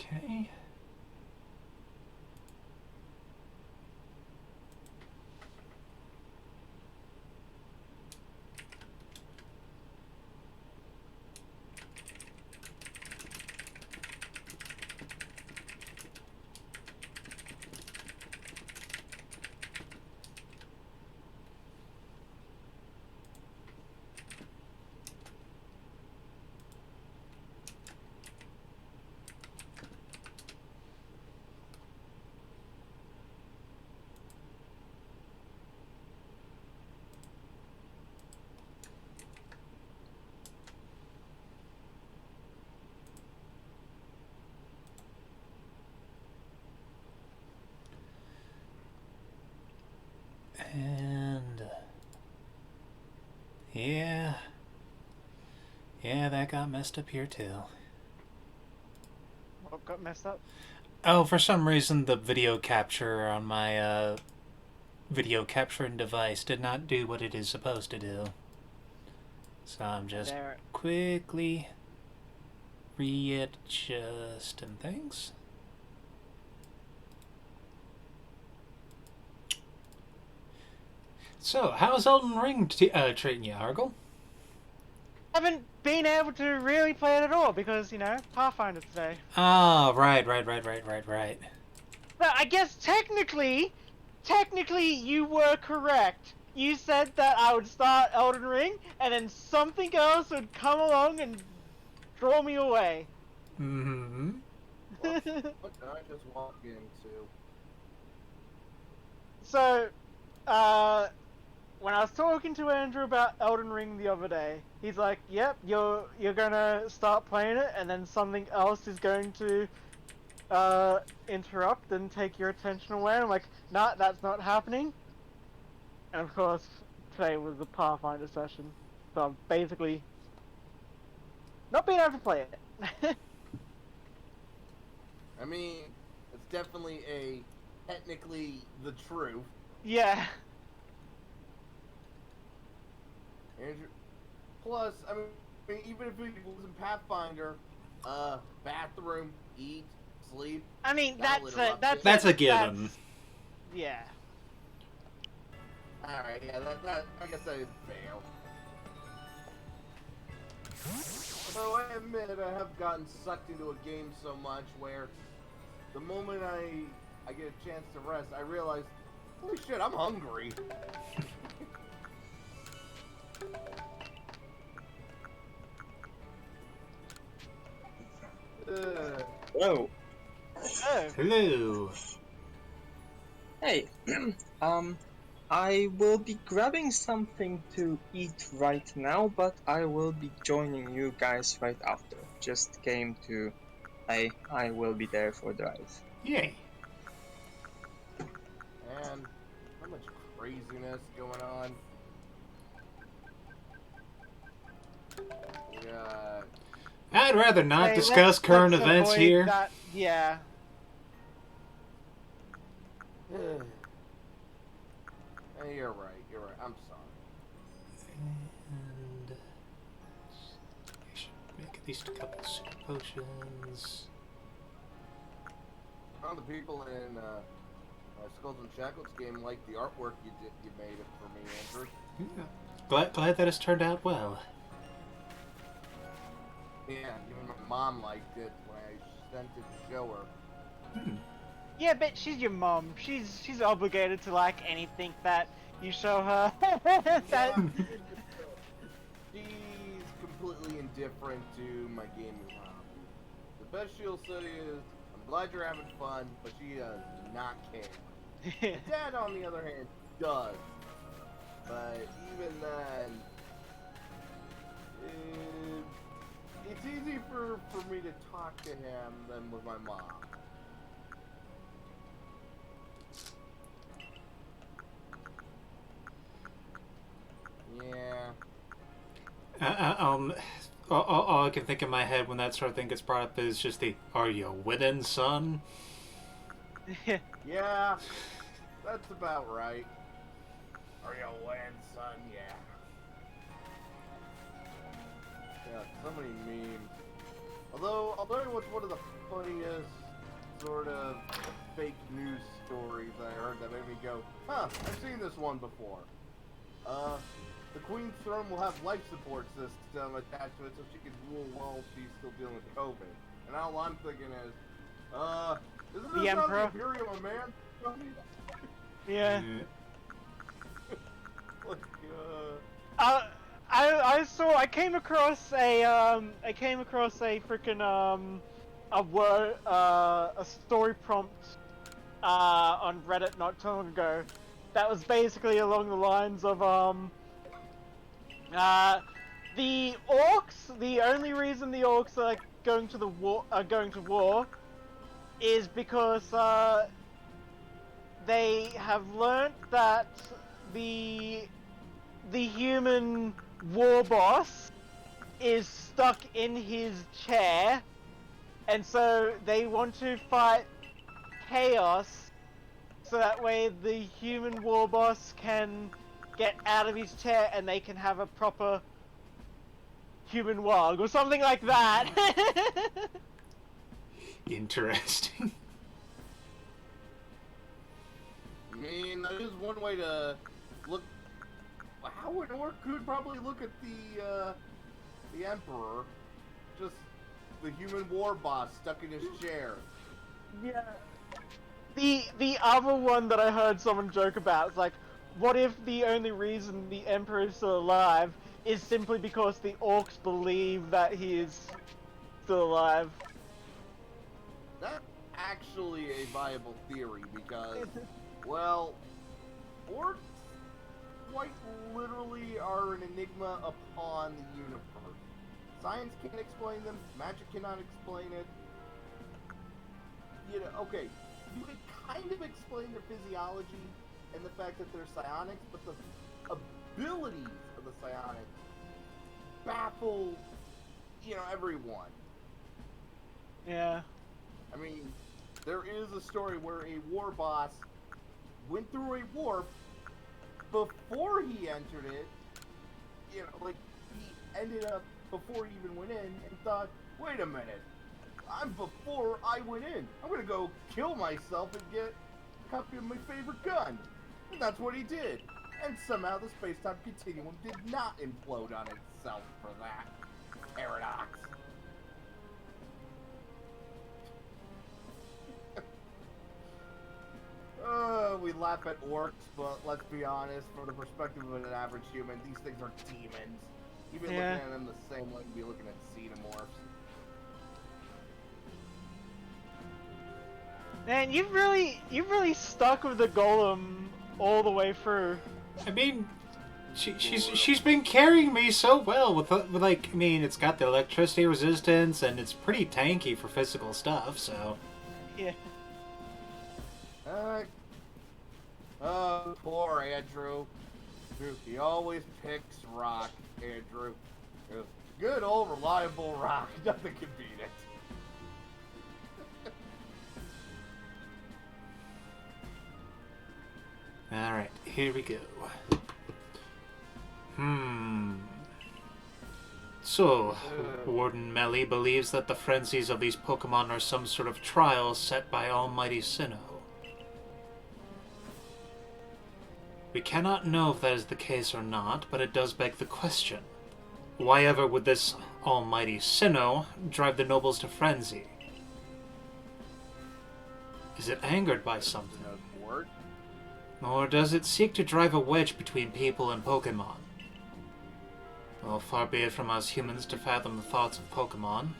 Okay. And yeah, that got messed up here too. What got messed up? Oh, for some reason the video capture on my video capturing device did not do what it is supposed to do. So I'm just There. quickly readjusting things. So, how's Elden Ring treating you, Argle? Haven't been able to really play it at all because, you know, Pathfinder today. Ah, right. But I guess technically you were correct. You said that I would start Elden Ring and then something else would come along and draw me away. Mm-hmm. What did I just walk into? So, when I was talking to Andrew about Elden Ring the other day, he's like, "Yep, you're gonna start playing it, and then something else is going to interrupt and take your attention away." I'm like, "Nah, that's not happening." And of course, today was the Pathfinder session, so I'm basically not being able to play it. I mean, it's definitely technically the truth. Yeah. Andrew. Plus, I mean, even if we was in Pathfinder, bathroom, eat, sleep. I mean, That's a given. Yeah. Alright, yeah, that I guess I fail. Although I admit I have gotten sucked into a game so much where the moment I get a chance to rest, I realize, holy shit, I'm hungry. Hello. Oh. Hello. Hey, I will be grabbing something to eat right now, but I will be joining you guys right after. Just came to say I will be there for the ride. Yay. And how much craziness going on. Yeah. I'd rather not Hey, discuss current let's events avoid here. That, yeah. Hey, you're right. I'm sorry. And I should make at least a couple super potions. All the people in Skulls and Shackles game like the artwork you made it for me, Andrew. Yeah. Glad that has turned out well. Yeah, even my mom liked it when I sent it to show her. Yeah, but she's your mom. She's obligated to like anything that you show her. that... She's completely indifferent to my gaming hobby. The best she'll say is, I'm glad you're having fun, but she does not care. My dad, on the other hand, does. But even then, it's easy for me to talk to him than with my mom. Yeah. All I can think in my head when that sort of thing gets brought up is just the, "Are you winning, son?" Yeah, that's about right. Are you winning, son? Yeah. Yeah, so many memes. Although I'll tell you what's one of the funniest sort of fake news stories I heard that made me go, huh, I've seen this one before. The Queen's throne will have life support system attached to it so she can rule while she's still dealing with COVID. And all I'm thinking is, isn't this how the Imperium of Man? Yeah. Like, I came across a freaking a story prompt on Reddit not too long ago that was basically along the lines of the orcs. The only reason the orcs are going to war is because they have learnt that the human war boss is stuck in his chair, and so they want to fight chaos so that way the human war boss can get out of his chair and they can have a proper human warg or something like that. Interesting. I mean, that is one way to look. How an orc could probably look at the Emperor, just the human war boss stuck in his chair. Yeah. The other one that I heard someone joke about is like, what if the only reason the Emperor is still alive is simply because the orcs believe that he is still alive? That's actually a viable theory because, well, orcs quite literally are an enigma upon the universe. Science can't explain them, magic cannot explain it. You know, okay, you can kind of explain their physiology and the fact that they're psionics, but the abilities of the psionics baffle, you know, everyone. Yeah. I mean, there is a story where a war boss went through a war before he entered it. You know, like, he ended up, before he even went in, and thought, wait a minute, before I went in, I'm gonna go kill myself and get a copy of my favorite gun. And that's what he did. And somehow the space-time continuum did not implode on itself for that. Paradox. We laugh at orcs, but let's be honest, from the perspective of an average human, these things are demons. Even looking at them the same way you'd be looking at xenomorphs. Man, you've really stuck with the golem all the way through. I mean, she's been carrying me so well with like, I mean, it's got the electricity resistance and it's pretty tanky for physical stuff, so. Yeah. Oh, poor Andrew. He always picks rock, Andrew. Good old reliable rock. Nothing can beat it. Alright, here we go. So, Warden Melly believes that the frenzies of these Pokemon are some sort of trial set by Almighty Sinnoh. We cannot know if that is the case or not, but it does beg the question. Why ever would this Almighty Sinnoh drive the nobles to frenzy? Is it angered by something? Or does it seek to drive a wedge between people and Pokemon? Well, far be it from us humans to fathom the thoughts of Pokemon.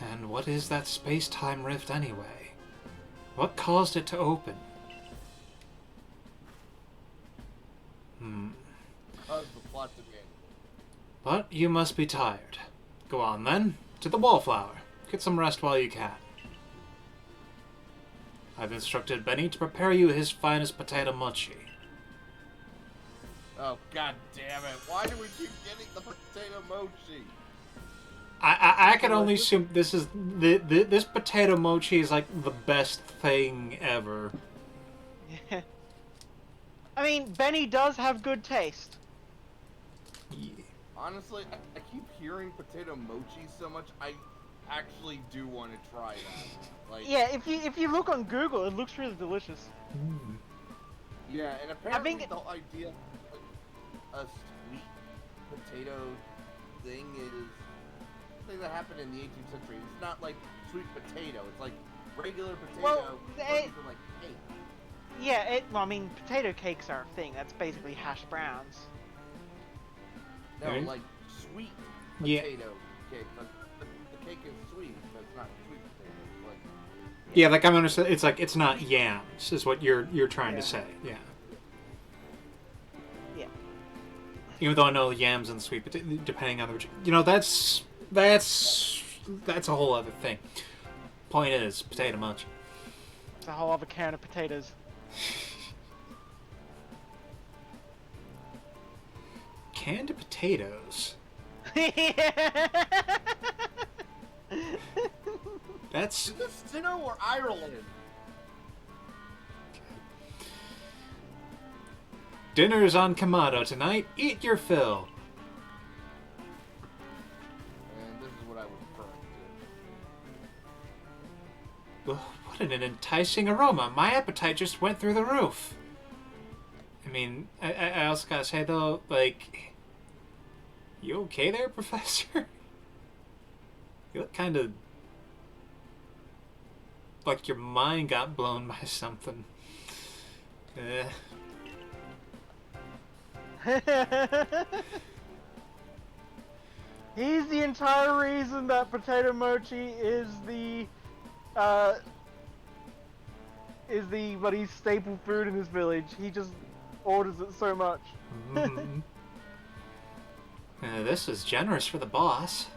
And what is that space-time rift anyway? What caused it to open? But you must be tired. Go on then, to the Wallflower. Get some rest while you can. I've instructed Benny to prepare you his finest potato mochi. Oh, god damn it. Why do we keep getting the potato mochi? I can only assume this is this potato mochi is like the best thing ever. Yeah. I mean, Benny does have good taste. Yeah. Honestly, I keep hearing potato mochi so much, I actually do want to try that. Like, Yeah, if you look on Google, it looks really delicious. yeah, and I apparently think the whole idea of a sweet potato thing is something that happened in the 18th century. It's not like sweet potato. It's like regular potato Well, turned into like cake. yeah, well, I mean, potato cakes are a thing. That's basically hash browns. No, Right. like sweet Yeah. potato cake. But the cake is sweet, but it's not sweet potato. It's like Yeah, like I'm understanding. It's like it's not yams, is what you're trying to Yeah. say. Yeah. Yeah. Even though I know yams and sweet potato, depending on the, that's a whole other thing. Point is, potato mochi. It's a whole other can of potatoes. Canned potatoes. That's is this Sinnoh or Ireland? dinner's on Kamado tonight. Eat your fill. And this is what I was referring to. Ugh, what an enticing aroma. My appetite just went through the roof. I mean, I also gotta say though, like, you okay there, Professor? You look kind of like your mind got blown by something. He's the entire reason that potato mochi is the buddy staple food in this village. He just orders it so much. Mhm. This is generous for the boss.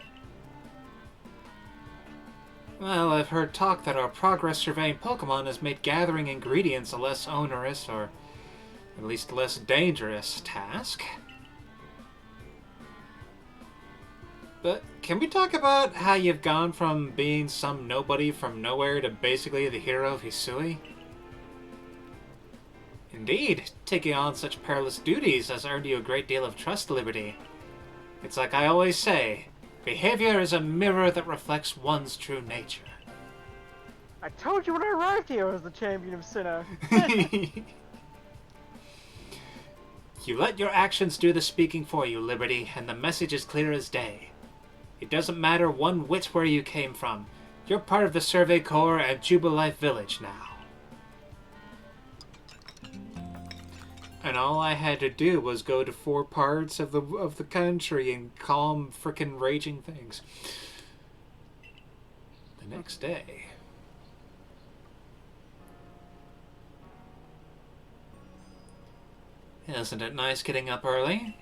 Well, I've heard talk that our progress surveying Pokemon has made gathering ingredients a less onerous, or at least less dangerous, task. But can we talk about how you've gone from being some nobody from nowhere to basically the hero of Hisui? Indeed, taking on such perilous duties has earned you a great deal of trust, Liberty. It's like I always say, behavior is a mirror that reflects one's true nature. I told you when I arrived here I was the champion of Sinnoh. You let your actions do the speaking for you, Liberty, and the message is clear as day. It doesn't matter one whit where you came from. You're part of the Survey Corps at Jubilife Village now. And all I had to do was go to 4 parts of the country and calm frickin' raging things. The next day. Isn't it nice getting up early?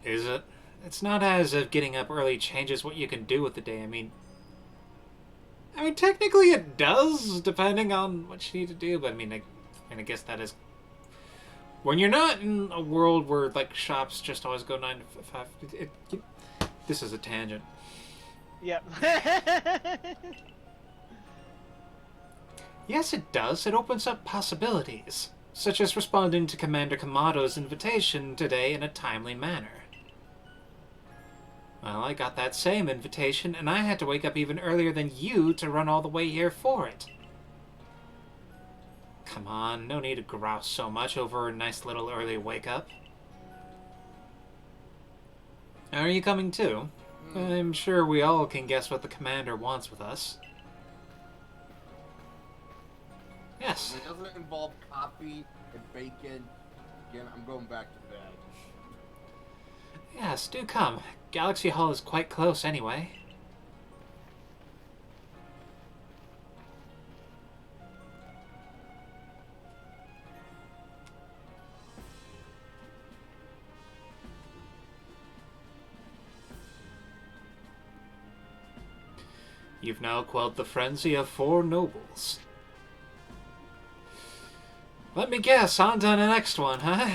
Is it? It's not as if getting up early changes what you can do with the day. I mean, technically it does, depending on what you need to do. But I guess that is when you're not in a world where like shops just always go 9 to 5. This is a tangent. Yep. Yes, it does. It opens up possibilities, such as responding to Commander Kamado's invitation today in a timely manner. Well, I got that same invitation, and I had to wake up even earlier than you to run all the way here for it. Come on, no need to grouse so much over a nice little early wake-up. Are you coming too? I'm sure we all can guess what the commander wants with us. Yes. It doesn't involve coffee and bacon. Again, I'm going back to bed. Yes, do come. Galaxy Hall is quite close anyway. You've now quelled the frenzy of 4 nobles. Let me guess, on to the next one, huh?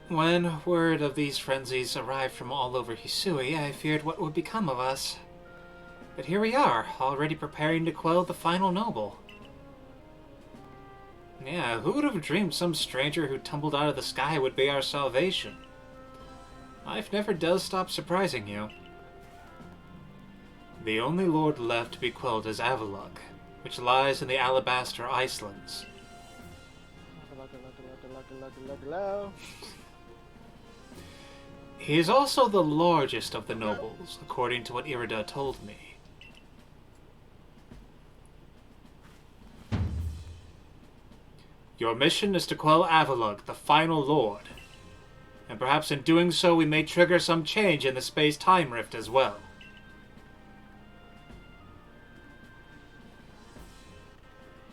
When word of these frenzies arrived from all over Hisui, I feared what would become of us. But here we are, already preparing to quell the final noble. Yeah, who would have dreamed some stranger who tumbled out of the sky would be our salvation? Life never does stop surprising you. The only lord left to be quelled is Avalug, which lies in the Alabaster Icelands. He is also the largest of the nobles, according to what Irida told me. Your mission is to quell Avalug, the final lord. And perhaps in doing so we may trigger some change in the space-time rift as well.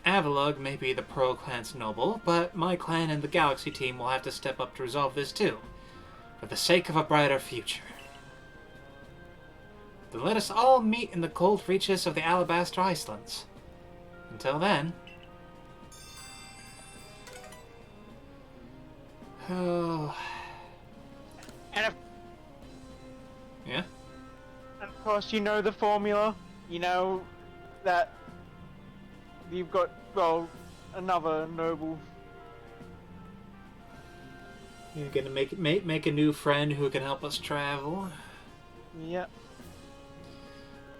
Avalug may be the Pearl Clan's noble, but my clan and the Galaxy team will have to step up to resolve this too, for the sake of a brighter future. Then let us all meet in the cold reaches of the Alabaster Icelands. Until then... Oh... And of, Yeah? and of course, you know the formula. You know that you've got, well, another noble. You're gonna make a new friend who can help us travel? Yep.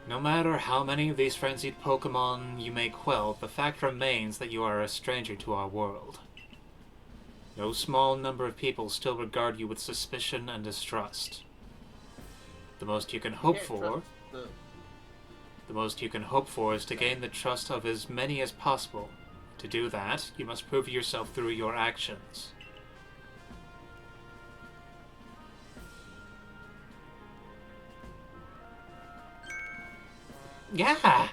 No matter how many of these frenzied Pokemon you may quell, the fact remains that you are a stranger to our world. No small number of people still regard you with suspicion and distrust. The most you can hope for... The most you can hope for is to gain the trust of as many as possible. To do that, you must prove yourself through your actions. Yeah!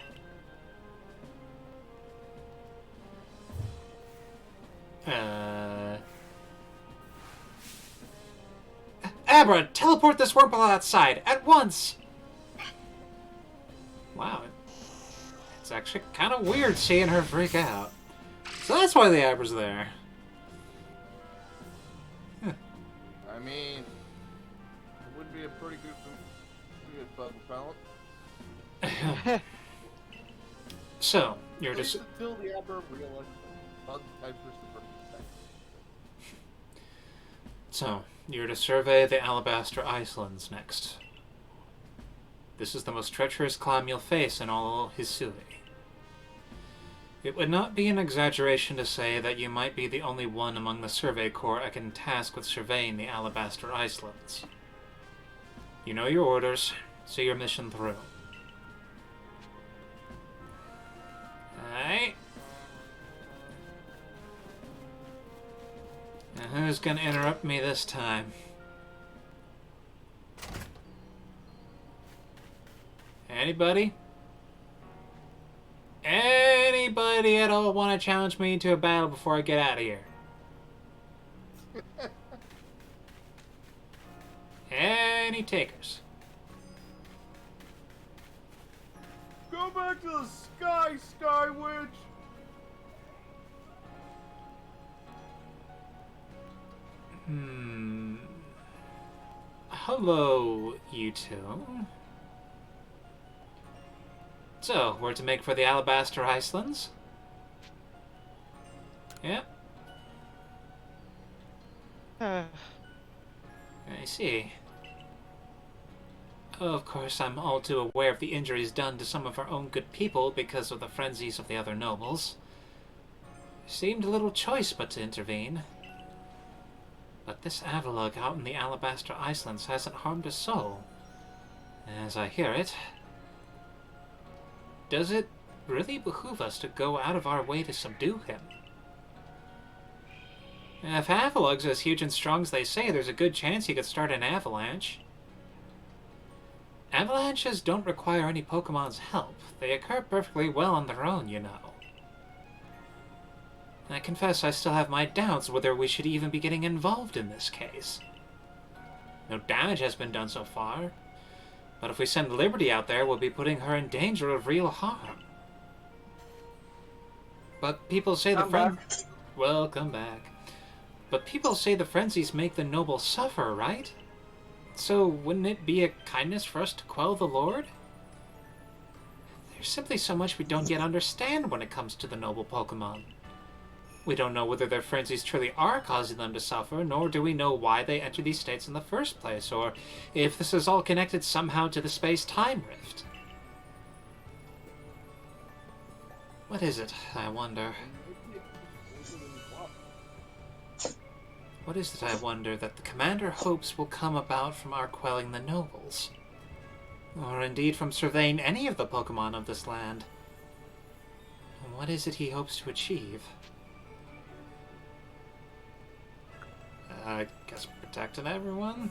Abra, teleport this Wurmple outside, at once! Wow, it's actually kind of weird seeing her freak out. So that's why the Abra's there. Huh. I mean, it would be a pretty good bug repellent. So, you're just... Until the Abra realizes bug type is the perfect thing. So, you're to survey the Alabaster Icelands next. This is the most treacherous climb you'll face in all Hisui. It would not be an exaggeration to say that you might be the only one among the Survey Corps I can task with surveying the Alabaster Icelands. You know your orders. See your mission through. Alright. Now who's gonna interrupt me this time? Anybody? Anybody at all want to challenge me to a battle before I get out of here? Any takers? Go back to the sky, Sky Witch! Hello, you two. So, we're to make for the Alabaster Icelands? Yep. I see. Of course, I'm all too aware of the injuries done to some of our own good people because of the frenzies of the other nobles. Seemed a little choice but to intervene. But this Avalug out in the Alabaster Icelands hasn't harmed a soul. As I hear it. Does it really behoove us to go out of our way to subdue him? If Avalug's as huge and strong as they say, there's a good chance he could start an avalanche. Avalanches don't require any Pokemon's help. They occur perfectly well on their own, you know. I confess I still have my doubts whether we should even be getting involved in this case. No damage has been done so far, but if we send Liberty out there, we'll be putting her in danger of real harm. But people say Well, come back. But people say the frenzies make the noble suffer, right? So wouldn't it be a kindness for us to quell the Lord? There's simply so much we don't yet understand when it comes to the noble Pokemon. We don't know whether their frenzies truly are causing them to suffer, nor do we know why they enter these states in the first place, or if this is all connected somehow to the space-time rift. What is it, I wonder? What is it, I wonder, that the Commander hopes will come about from our quelling the nobles? Or indeed from surveying any of the Pokemon of this land? And what is it he hopes to achieve? I guess protecting everyone?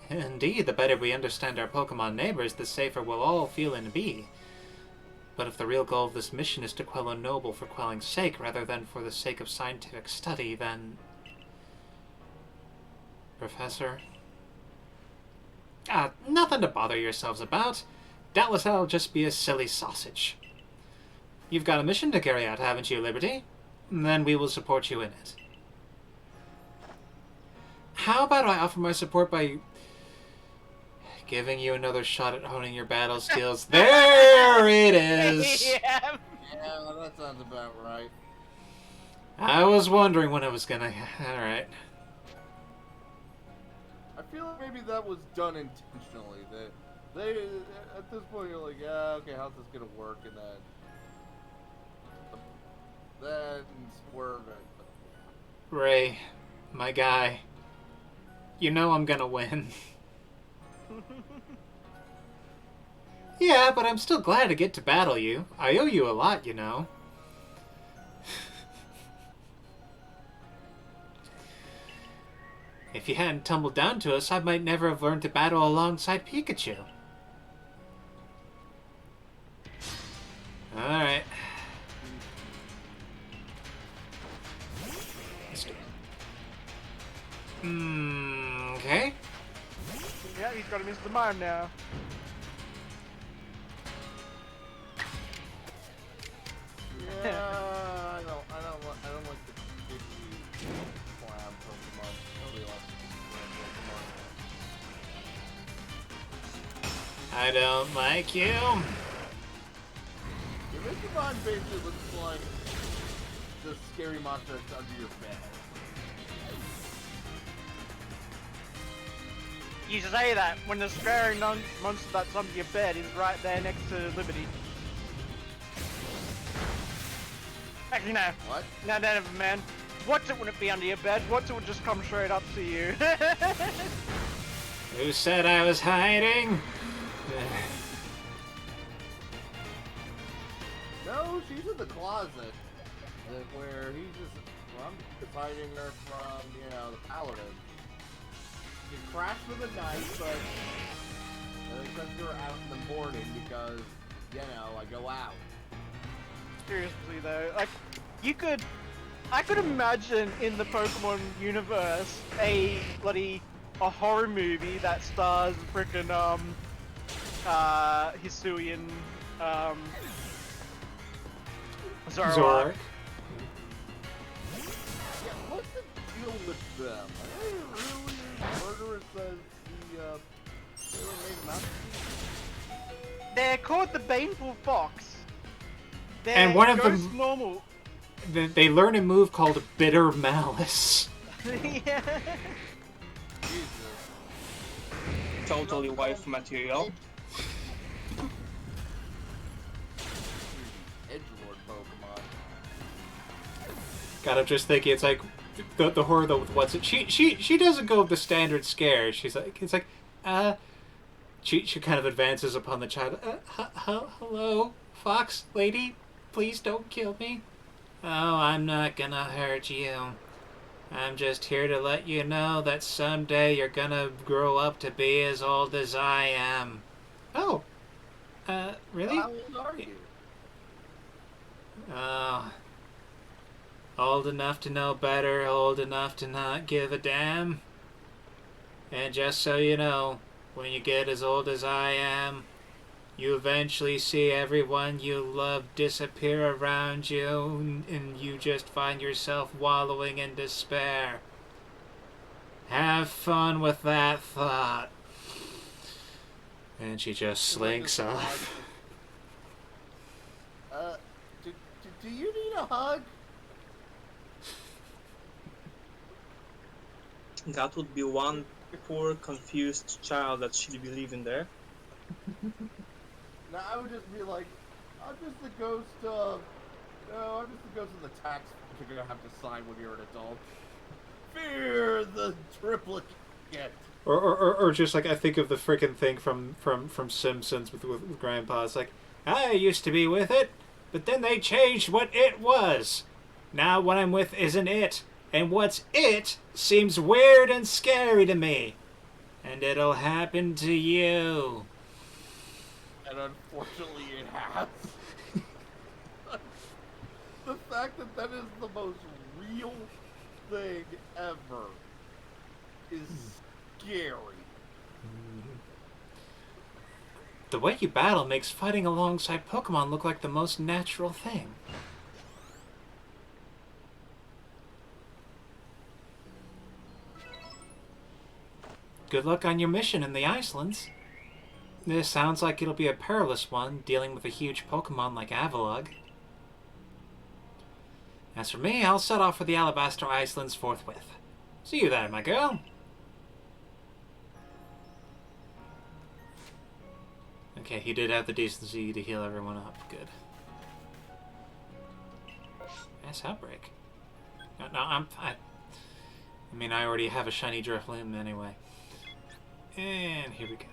Indeed, the better we understand our Pokemon neighbors, the safer we'll all feel and be. But if the real goal of this mission is to quell a noble for quelling's sake, rather than for the sake of scientific study, then... Professor? Nothing to bother yourselves about. Doubtless I'll just be a silly sausage. You've got a mission to carry out, haven't you, Liberty? Then we will support you in it. How about I offer my support by giving you another shot at honing your battle skills? There it is! Yeah. Yeah, that sounds about right. I was wondering when it was gonna... Alright. I feel like maybe that was done intentionally. That they at this point you're like, yeah, okay, how's this gonna work? And then swerve it. Ray, my guy, you know I'm gonna win. Yeah, but I'm still glad to get to battle you. I owe you a lot, you know. If you hadn't tumbled down to us, I might never have learned to battle alongside Pikachu. Alright. Let's do it. Okay. Yeah, he's got a Mr. Mime now. Yeah, I don't like the sticky clown Pokemon. Nobody likes Pokemon. I don't like you. Your Mr. Mime basically looks like the scary monster that's under your bed. You say that when the scary monster that's under your bed is right there next to Liberty. Actually, no. What? No, never, man. What's it wouldn't be under your bed? What's it would just come straight up to you? Who said I was hiding? No, she's in the closet. Where he's just, well, I'm just hiding her from, you know, the paladin. She crashed for the night, but they sent her out in the morning because, you know, I go out. Seriously though, like, I could imagine in the Pokemon universe a horror movie that stars frickin' Hisuian, Zoroark. Yeah, what's the deal with them? Are they really murderous as they were made out to be? They're called the Baneful Fox. They're And one of ghost them- normal. They learn a move called Bitter Malice. Yeah. Jesus. Totally wife material. Edgelord Pokemon. God, I'm just thinking, it's like the horror though with what's it? She doesn't go with the standard scare. She's like, it's like, she kind of advances upon the child. Hello, fox lady, please don't kill me. Oh, I'm not gonna hurt you. I'm just here to let you know that someday you're gonna grow up to be as old as I am. Oh, really? How old are you? Oh. Old enough to know better, old enough to not give a damn. And just so you know, when you get as old as I am, you eventually see everyone you love disappear around you, and you just find yourself wallowing in despair. Have fun with that thought. And she just slinks off. Do you need a hug? That would be one poor, confused child that should be living there. Now I would just be like, I'm just the ghost of... No, I'm just the ghost of the tax you're gonna have to sign when you're an adult. Fear the triplicate. Or just like I think of the frickin' thing from Simpsons with Grandpa. It's like, I used to be with it, but then they changed what it was. Now what I'm with isn't it, and what's it seems weird and scary to me. And it'll happen to you. And unfortunately it has. The fact that that is the most real thing ever is scary. The way you battle makes fighting alongside Pokemon look like the most natural thing. Good luck on your mission in the Icelands. This sounds like it'll be a perilous one, dealing with a huge Pokemon like Avalugg. As for me, I'll set off for the Alabaster Islands forthwith. See you there, my girl. Okay, he did have the decency to heal everyone up. Good. Nice outbreak. No, I mean, I already have a shiny Drifloon anyway. And here we go.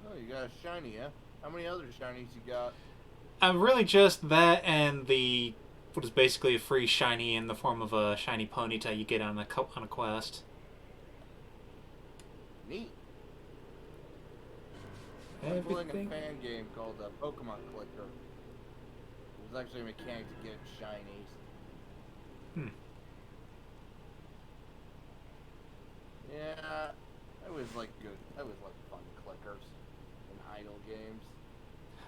Oh, you got a shiny, huh? How many other shinies you got? Really just that and the what is basically a free shiny in the form of a shiny Ponyta you get on a quest. Neat. I'm playing a fan game called Pokemon Clicker. It was actually a mechanic to get shinies. Yeah, I always like good. I always like fun clickers in idle games.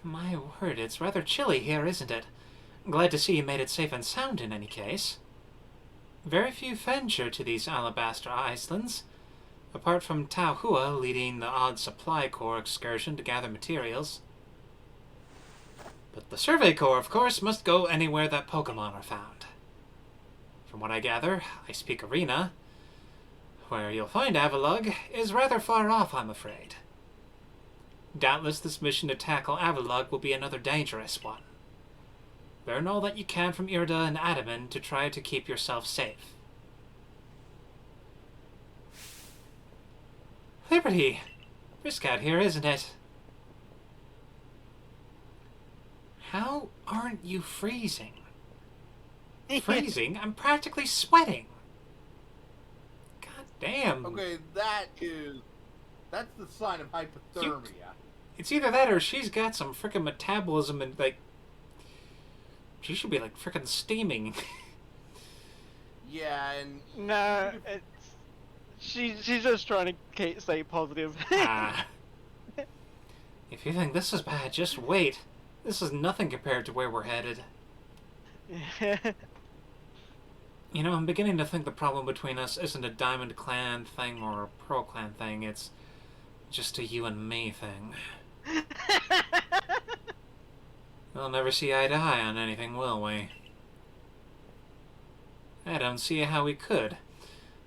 My word, it's rather chilly here, isn't it? Glad to see you made it safe and sound in any case. Very few venture to these Alabaster Islands, apart from Tauhua leading the odd Supply Corps excursion to gather materials. But the Survey Corps, of course, must go anywhere that Pokemon are found. From what I gather, I speak Arena. Where you'll find Avalugg is rather far off, I'm afraid. Doubtless this mission to tackle Avalugg will be another dangerous one. Learn all that you can from Irda and Adaman to try to keep yourself safe. Liberty! Brisk out here, isn't it? How aren't you freezing? Freezing? I'm practically sweating. God damn. Okay, that's the sign of hypothermia. It's either that or she's got some frickin' metabolism and, like, she should be, like, frickin' steaming. Yeah, and... Nah, she's just trying to stay positive. If you think this is bad, just wait. This is nothing compared to where we're headed. You know, I'm beginning to think the problem between us isn't a Diamond Clan thing or a Pearl Clan thing, it's just a you and me thing. We'll never see eye to eye on anything, will we? I don't see how we could.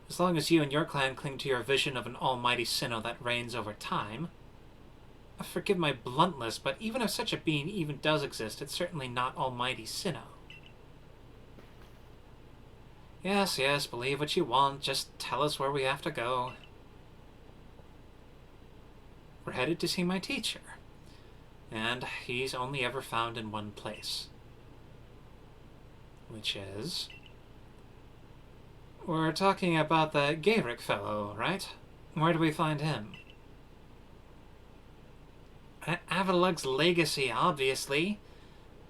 As long as you and your clan cling to your vision of an almighty Sinnoh that reigns over time. Forgive my bluntness, but even if such a being even does exist, it's certainly not almighty Sinnoh. Yes, yes, believe what you want, just tell us where we have to go. We're headed to see my teacher, and he's only ever found in one place. Which is... We're talking about that Gayrick fellow, right? Where do we find him? At Avalugg's legacy, obviously.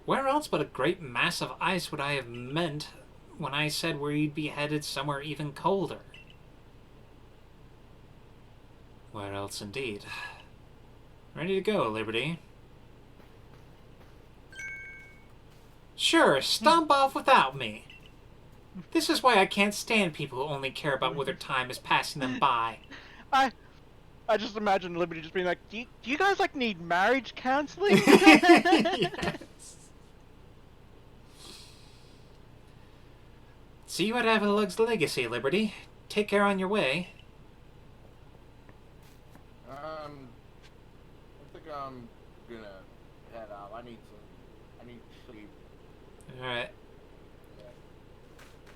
Where else but a great mass of ice would I have meant when I said we'd be headed somewhere even colder? Where else indeed? Ready to go, Liberty. Sure, stomp off without me. This is why I can't stand people who only care about whether time is passing them by. I just imagine Liberty just being like, do you guys, like, need marriage counseling? Yes. See you at Avalug's Legacy, Liberty. Take care on your way. I think I'm gonna head out. I need sleep. Alright.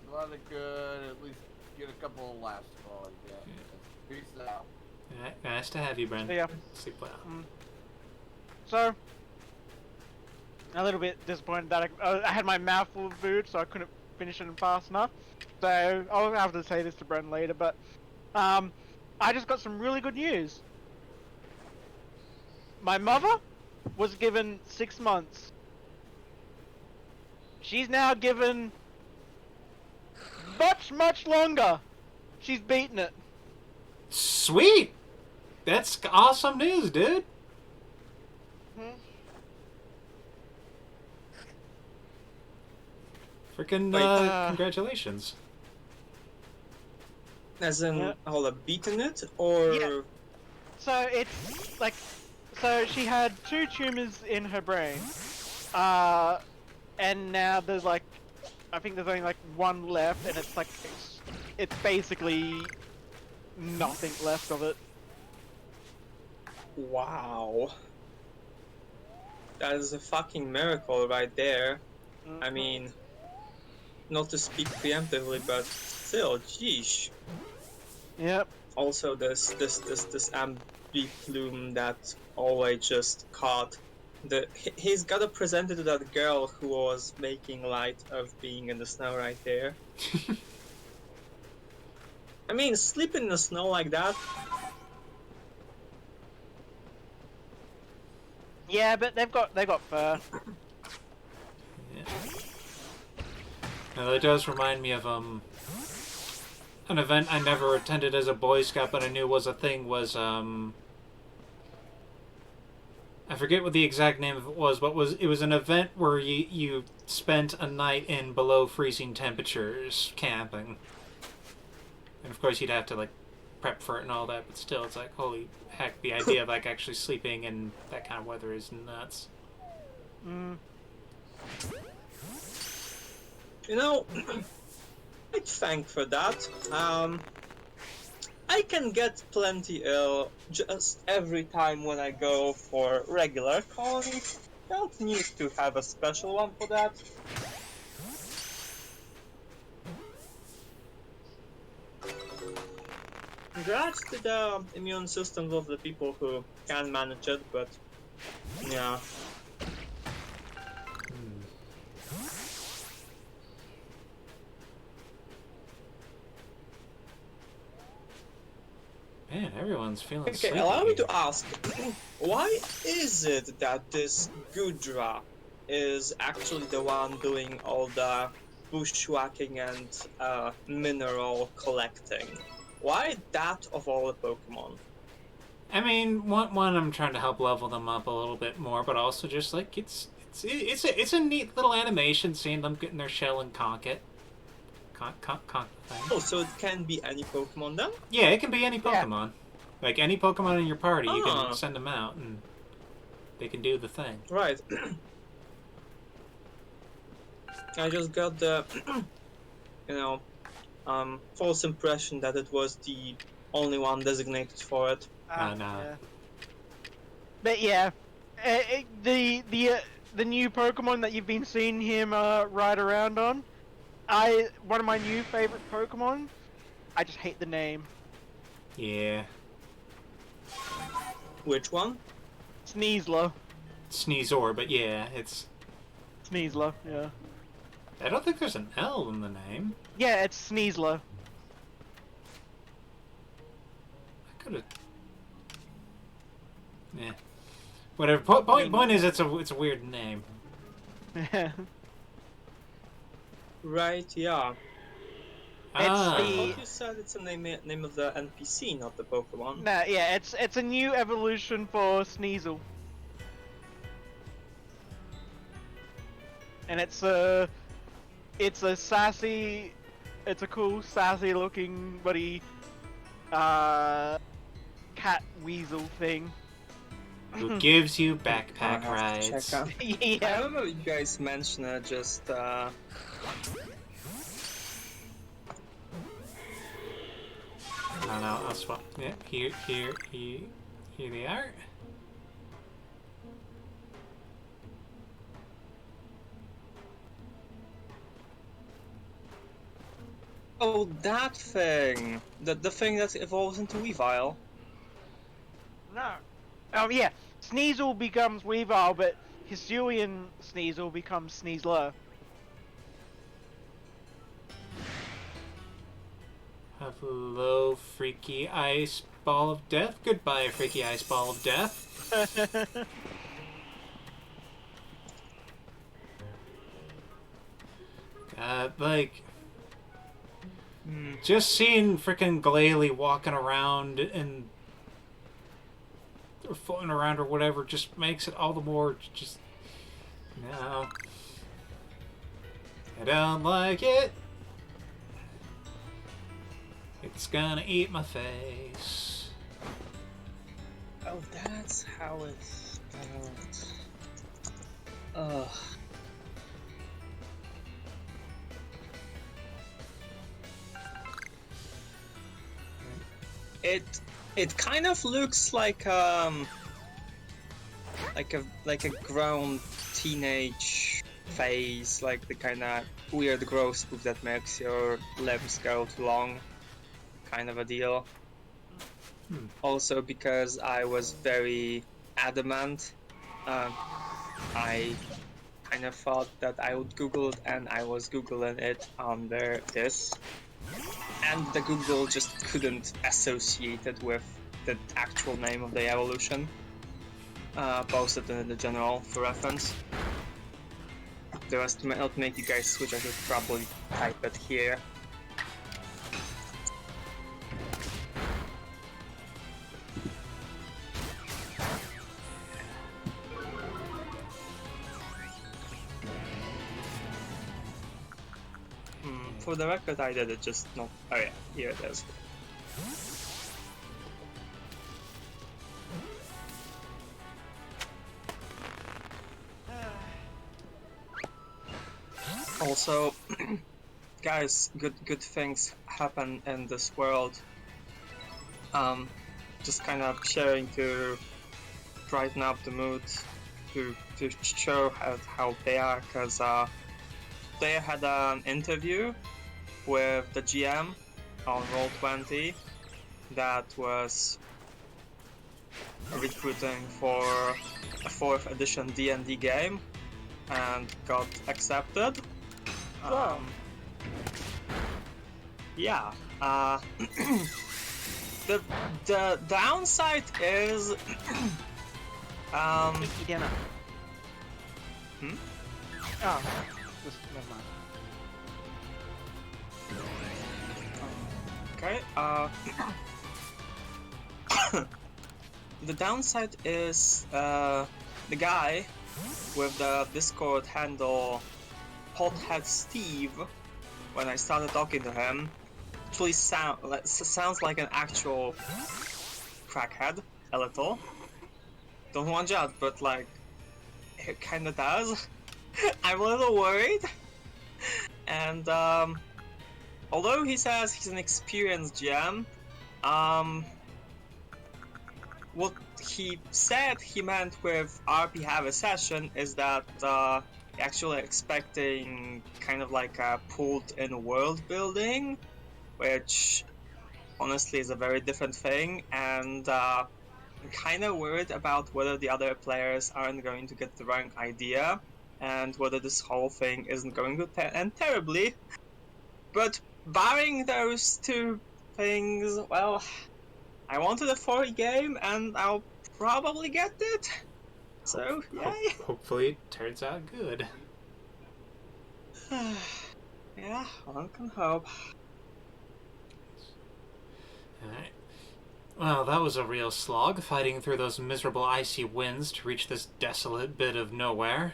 Glad I could at least get a couple of laughs while I get. Peace out. Alright, nice to have you, Bren. Yeah. Sleep well. So, a little bit disappointed that I had my mouth full of food, so I couldn't finish it fast enough. So, I'll have to say this to Bren later, but I just got some really good news. My mother was given 6 months. She's now given much longer. She's beaten it. Sweet! That's awesome news, dude. Freaking, congratulations. As in, Yeah. hold up, beaten it, or... Yeah. So it's like, so she had 2 tumors in her brain, and now there's like, I think there's only like 1 left, and it's like, it's basically nothing left of it. Wow. That is a fucking miracle right there. I mean, not to speak preemptively, but still, sheesh. Yep. Also, this ambi plume that always just caught he's got to present it to that girl who was making light of being in the snow right there. I mean, sleeping in the snow like that. Yeah, but they've got fur. Yeah. Now that does remind me of an event I never attended as a Boy Scout, but I knew was a thing. Was I forget what the exact name of it was, but it was an event where you spent a night in below freezing temperatures camping, and of course you'd have to like prep for it and all that. But still, it's like holy heck, the idea of like actually sleeping in that kind of weather is nuts. You know, I'd thank for that. I can get plenty ill just every time when I go for regular colony. Don't need to have a special one for that. Congrats to the immune systems of the people who can manage it, but yeah. Man, everyone's feeling Okay, sleepy. allow me to ask, why is it that this Gudra is actually the one doing all the bushwhacking and mineral collecting? Why that of all the Pokemon? I mean, one, I'm trying to help level them up a little bit more, but also just like it's a neat little animation seeing them get in their shell and conk it. Conk thing. Oh, so it can be any Pokemon then? Yeah, it can be any Pokemon. Like any Pokemon in your party, you Ah. can send them out and they can do the thing. Right. I just got the, false impression that it was the only one designated for it. No. Yeah. But yeah, the new Pokemon that you've been seeing him ride around on, one of my new favorite Pokemon. I just hate the name. Yeah. Which one? Sneasler. Sneasor, but yeah, it's... Sneasler, yeah. I don't think there's an L in the name. Yeah, it's Sneasler. I could've... Yeah. Whatever. Point is, it's a weird name. Right, yeah. I thought you said it's the name of the NPC, not the Pokemon. Nah, yeah, it's a new evolution for Sneasel. And it's a sassy, it's a cool sassy looking buddy cat weasel thing. Who gives you backpack rides. I Yeah. remember you guys mentioned it, just No, I'll swap. Yeah, here they are. Oh, that thing! The thing that evolves into Weavile. No. Oh yeah, Sneasel becomes Weavile, but Hisuian Sneasel becomes Sneasler. Hello, freaky ice ball of death. Goodbye, freaky ice ball of death. Like, just seeing frickin' Glalie walking around and or floating around or whatever just makes it all the more just no. I don't like it. It's gonna eat my face. Oh, that's how it felt. Ugh. It kind of looks like a grown teenage phase, like the kind of weird growth spook that makes your limbs go too long, kind of a deal. Also, because I was very adamant, I kind of thought that I would Google it, and I was Googling it under this. And the Google just couldn't associate it with the actual name of the evolution. Posted in the general for reference. Just to not make you guys switch, I should probably type it here. For the record, I did it, just not. Oh yeah, here it is. Also, guys, good things happen in this world. Just kind of sharing to brighten up the mood, to show how they are, because they had an interview with the GM on Roll20 that was recruiting for a 4th edition D&D game and got accepted. Yeah. The downside is Dinner. Oh, just never mind. Okay, the downside is the guy with the Discord handle Pothead Steve, when I started talking to him, actually sounds like an actual crackhead, a little. Don't want to judge, but like, it kinda does. I'm a little worried. And although he says he's an experienced GM, what he said he meant with RP have a session is that actually expecting kind of like a pulled in world building, which honestly is a very different thing, and I'm kind of worried about whether the other players aren't going to get the wrong idea and whether this whole thing isn't going to end terribly. But barring those two things, well, I wanted a 40 game and I'll probably get it. So, yay. Hopefully it turns out good. Yeah, one can hope. Alright. Well, that was a real slog, fighting through those miserable icy winds to reach this desolate bit of nowhere.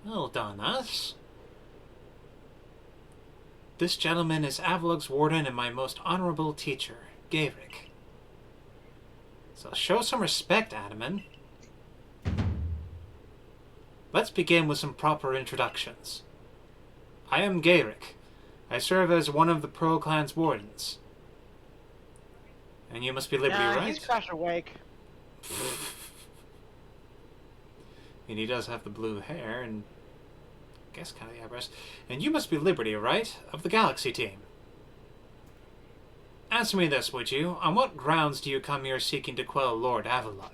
Well done, us. This gentleman is Avalug's warden and my most honorable teacher, Gavrik. So show some respect, Adaman. Let's begin with some proper introductions. I am Gavrik. I serve as one of the Pearl Clan's wardens. And you must be Liberty, Nah, right? he's crash awake. And he does have the blue hair, and I guess kind of the eyebrows. And you must be Liberty, right? Of the Galaxy team. Answer me this, would you? On what grounds do you come here seeking to quell Lord Avalok?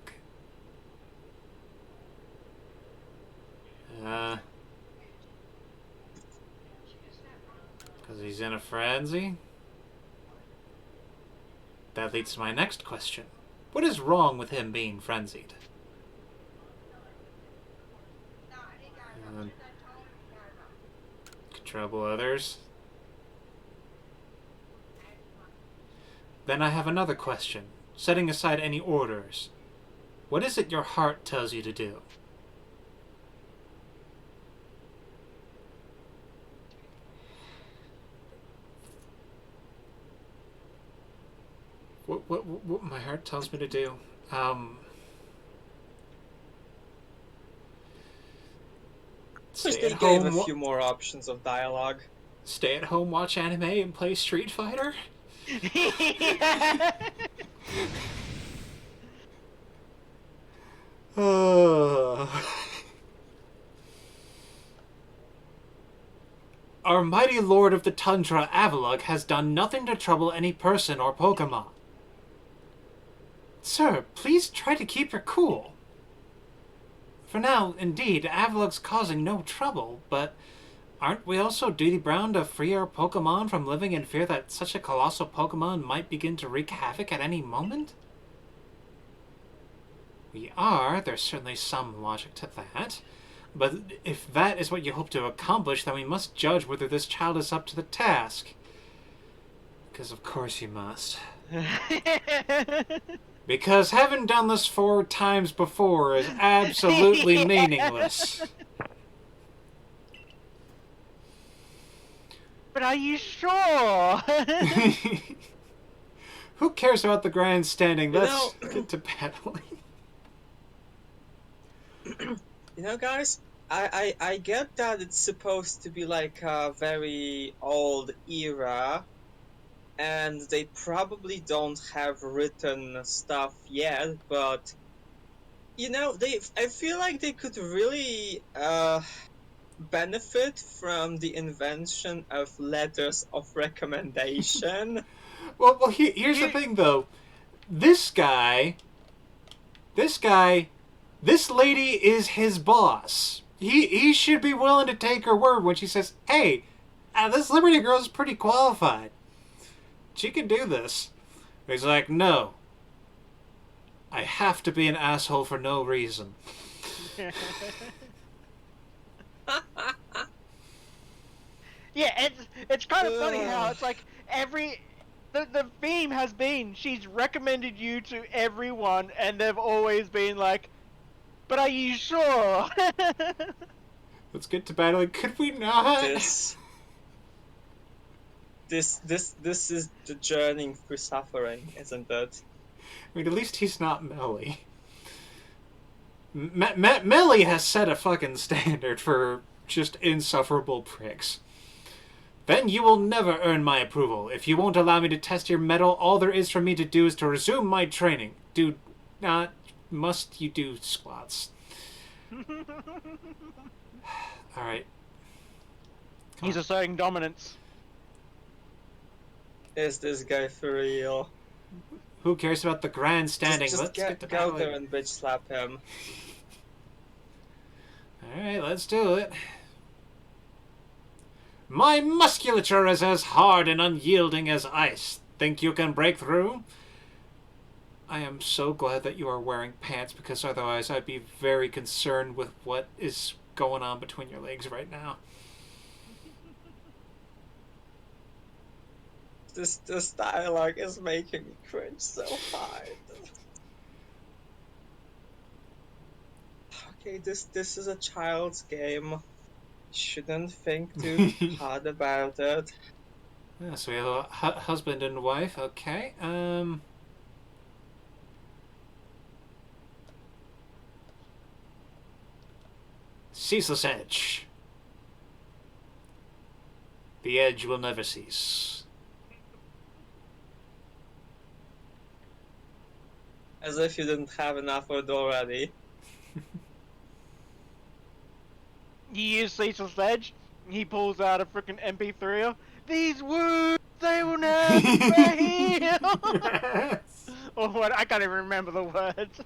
Because he's in a frenzy? That leads to my next question. What is wrong with him being frenzied? Could trouble others? Then I have another question. Setting aside any orders, what is it your heart tells you to do? What my heart tells me to do? Wish they gave a few more options of dialogue. Stay at home, watch anime, and play Street Fighter? Our mighty Lord of the Tundra, Avalok, has done nothing to trouble any person or Pokemon. Sir, please try to keep your cool. For now, indeed, Avalok's causing no trouble, but aren't we also duty-bound to free our Pokemon from living in fear that such a colossal Pokemon might begin to wreak havoc at any moment? We are. There's certainly some logic to that. But if that is what you hope to accomplish, then we must judge whether this child is up to the task. Because of course you must. Because having done this 4 times before is absolutely meaningless. But are you sure? Who cares about the grandstanding? Let's get to battling. You know, guys, I get that it's supposed to be like a very old era, and they probably don't have written stuff yet, but you know, I feel like they could really benefit from the invention of letters of recommendation. Well, here's the thing, though. This lady is his boss. He should be willing to take her word when she says, hey, this Liberty girl is pretty qualified. She can do this. He's like, no. I have to be an asshole for no reason. Yeah, it's kind of funny how it's like the theme has been she's recommended you to everyone, and they've always been like, but are you sure? Let's get to battling. Could we not? This is the journey through suffering, isn't it? I mean, at least he's not Melly. Melly has set a fucking standard for just insufferable pricks. Then you will never earn my approval. If you won't allow me to test your mettle, all there is for me to do is to resume my training. Must you do squats? Alright. He's asserting dominance. Is this guy for real? Who cares about the grandstanding? Let's get to go there and bitch slap him. Alright, let's do it. My musculature is as hard and unyielding as ice. Think you can break through? I am so glad that you are wearing pants, because otherwise I'd be very concerned with what is going on between your legs right now. This dialogue is making me cringe so hard. Okay, this is a child's game. Shouldn't think too hard about it. Yeah, so we have a husband and wife. Okay. Ceaseless edge. The edge will never cease. As if you didn't have enough of it already. You use Cecil's Edge, he pulls out a freaking MP3. These wounds, they will never heal! Or what? I can't even remember the words.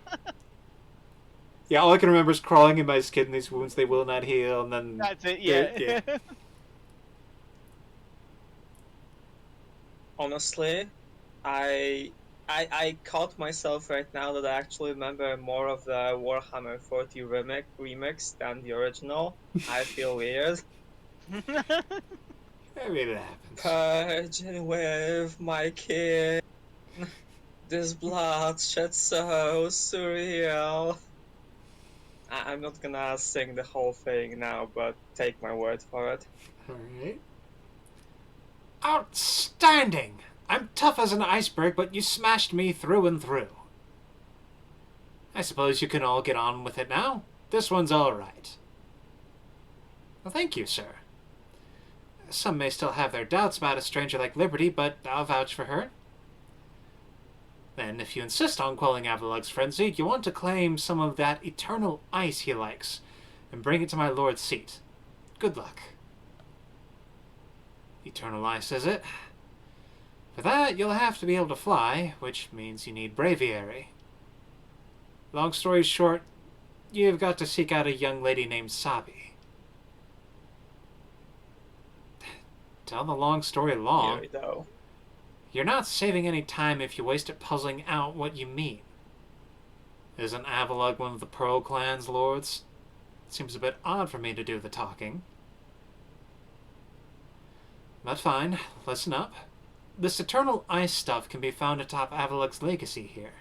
Yeah, all I can remember is crawling in my skin. These wounds, they will not heal, and then... That's it, yeah. Honestly, I caught myself right now that I actually remember more of the Warhammer 40 remix than the original. I feel weird. I mean, it happens. Purging with my kin. This bloodshed so surreal. I'm not gonna sing the whole thing now, but take my word for it. Alright. Outstanding! I'm tough as an iceberg, but you smashed me through and through. I suppose you can all get on with it now. This one's alright. Well, thank you, sir. Some may still have their doubts about a stranger like Liberty, but I'll vouch for her. Then, if you insist on quelling Avalug's frenzy, you want to claim some of that eternal ice he likes, and bring it to my lord's seat. Good luck. Eternal ice, is it? For that, you'll have to be able to fly, which means you need braviary. Long story short, you've got to seek out a young lady named Sabi. Tell the long story long. Here we go. You're not saving any time if you waste it puzzling out what you mean. Isn't Avalug one of the Pearl Clan's lords? Seems a bit odd for me to do the talking. But fine, listen up. This eternal ice stuff can be found atop Avalug's legacy here.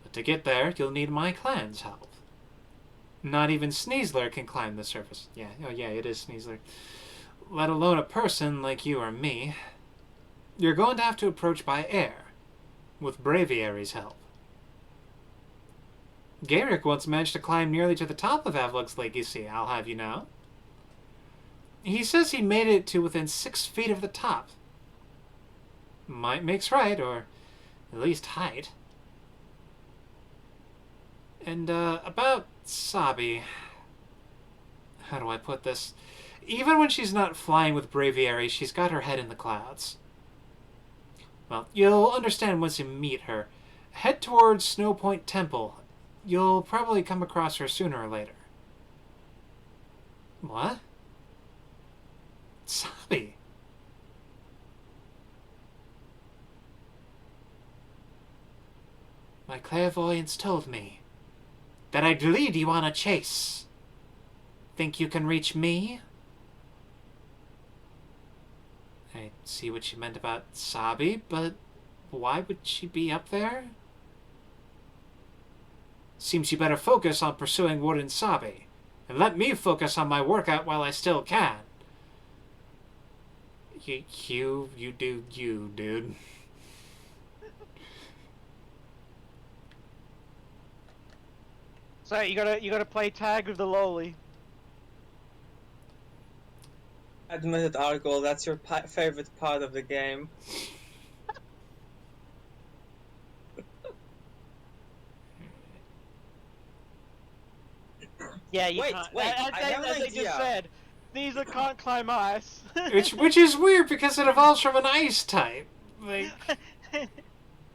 But to get there, you'll need my clan's help. Not even Sneasler can climb the surface. Yeah, oh yeah, it is Sneasler. Let alone a person like you or me. You're going to have to approach by air, with Braviary's help. Garrick once managed to climb nearly to the top of Avalug's legacy, I'll have you know. He says he made it to within 6 feet of the top. Might makes right, or at least height. And, about Sabi... How do I put this? Even when she's not flying with Braviary, she's got her head in the clouds. Well, you'll understand once you meet her. Head towards Snow Point Temple. You'll probably come across her sooner or later. What? Sabi. My clairvoyance told me that I'd lead you on a chase. Think you can reach me? I see what you meant about Sabi, but why would she be up there? Seems you better focus on pursuing Warden Sabi, and let me focus on my workout while I still can. You do you, dude. So you gotta play tag with the loli. Admit it, Argol, that's your favorite part of the game. Yeah, you Wait, can't. wait, I have an as they idea. just said, these can't climb ice. which is weird because it evolves from an ice type. Like,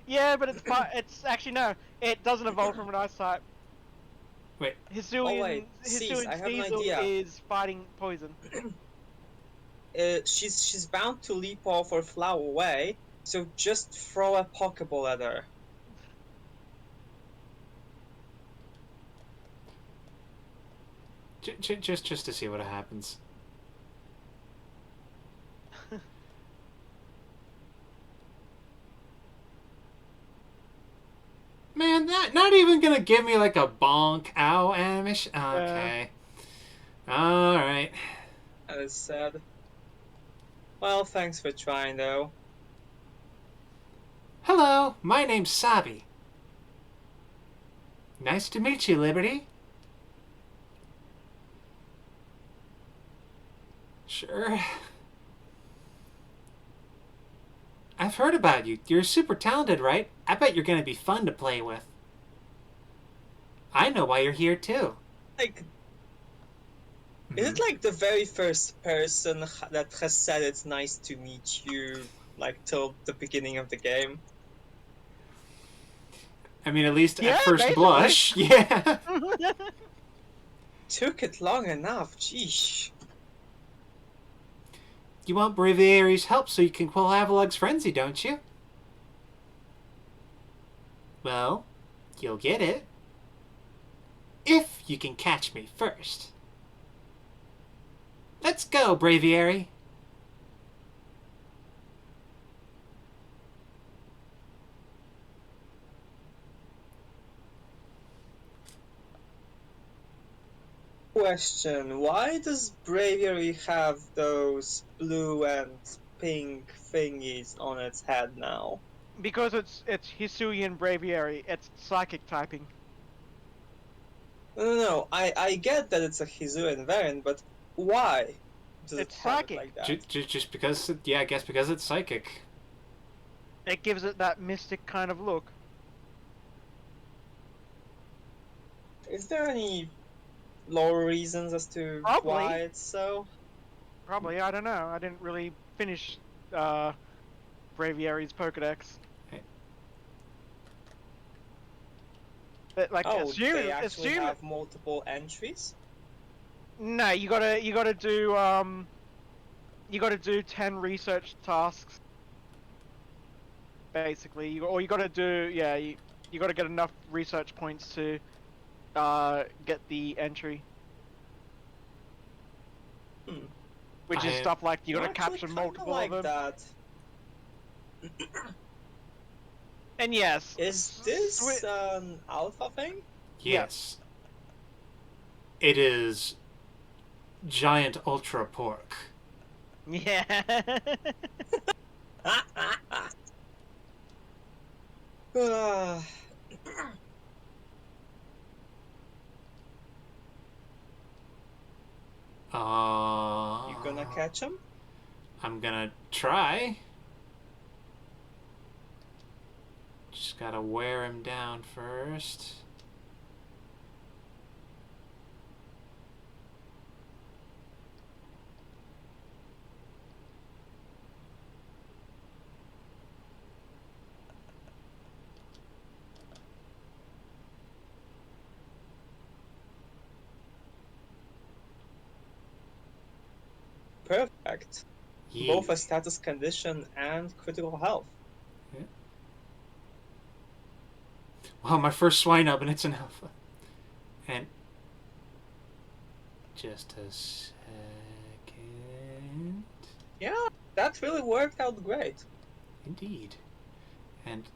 yeah, but it's actually no, it doesn't evolve from an ice type. wait. Hisuian Cease, I have an Sneasel idea. is fighting poison. She's bound to leap off or fly away, so just throw a Pokeball at her. Just to see what happens. Man, not even gonna give me like a bonk ow animation. Okay. Alright. That is sad. Well, thanks for trying, though. Hello, my name's Sabi. Nice to meet you, Liberty. Sure. I I've heard about you. You're super talented, right? I bet you're gonna be fun to play with. I know why you're here, too. Like, is it like the very first person that has said it's nice to meet you, like, till the beginning of the game? I mean, at least Yeah, at first basically. blush, yeah. Took it long enough, sheesh. You want Breviary's help so you can quell Avalug's frenzy, don't you? Well, you'll get it. If you can catch me first. Let's go, Braviary. Question, why does Braviary have those blue and pink thingies on its head now? Because it's Hisuian Braviary, it's psychic typing. No, I get that it's a Hisuian variant, but why does It's it have psychic. it like that? Just because, yeah, I guess because it's psychic. It gives it that mystic kind of look. Is there any lore reasons as to Probably. why it's so? Probably, I don't know. I didn't really finish Braviary's Pokedex. But like, They actually have multiple entries? No, you gotta do 10 research tasks. Basically, you gotta do you gotta get enough research points to get the entry. Which is stuff like you gotta capture multiple like of them. that. And yes, Is this an alpha thing? Yes. It is giant ultra pork. Yeah. You gonna catch him? I'm gonna try. Just gotta wear him down first. Perfect. Yeah. Both a status condition and critical health. Yeah. Wow, my first swine up and it's an alpha. And just a second. Yeah, that really worked out great. Indeed. And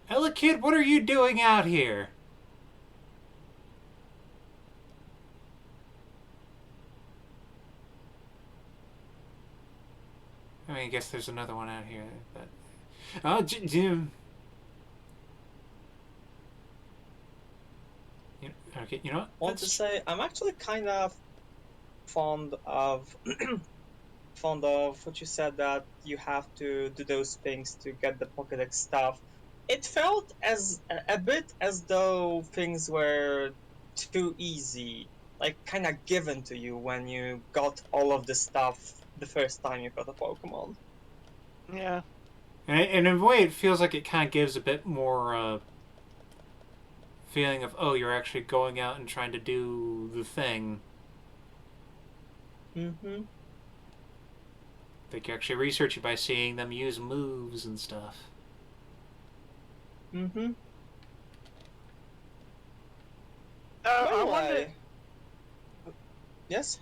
Ella Kid, what are you doing out here? I mean, I guess there's another one out here, but... Oh, Jim. Okay, you know what? Want to say, I'm actually kind of fond of what you said, that you have to do those things to get the Pokédex stuff. It felt as a bit as though things were too easy, like kind of given to you when you got all of the stuff the first time you got a Pokemon. Yeah. And in a way, it feels like it kind of gives a bit more feeling of, oh, you're actually going out and trying to do the thing. Mm-hmm. Like you actually research it by seeing them use moves and stuff. Mm-hmm. I wonder. Yes?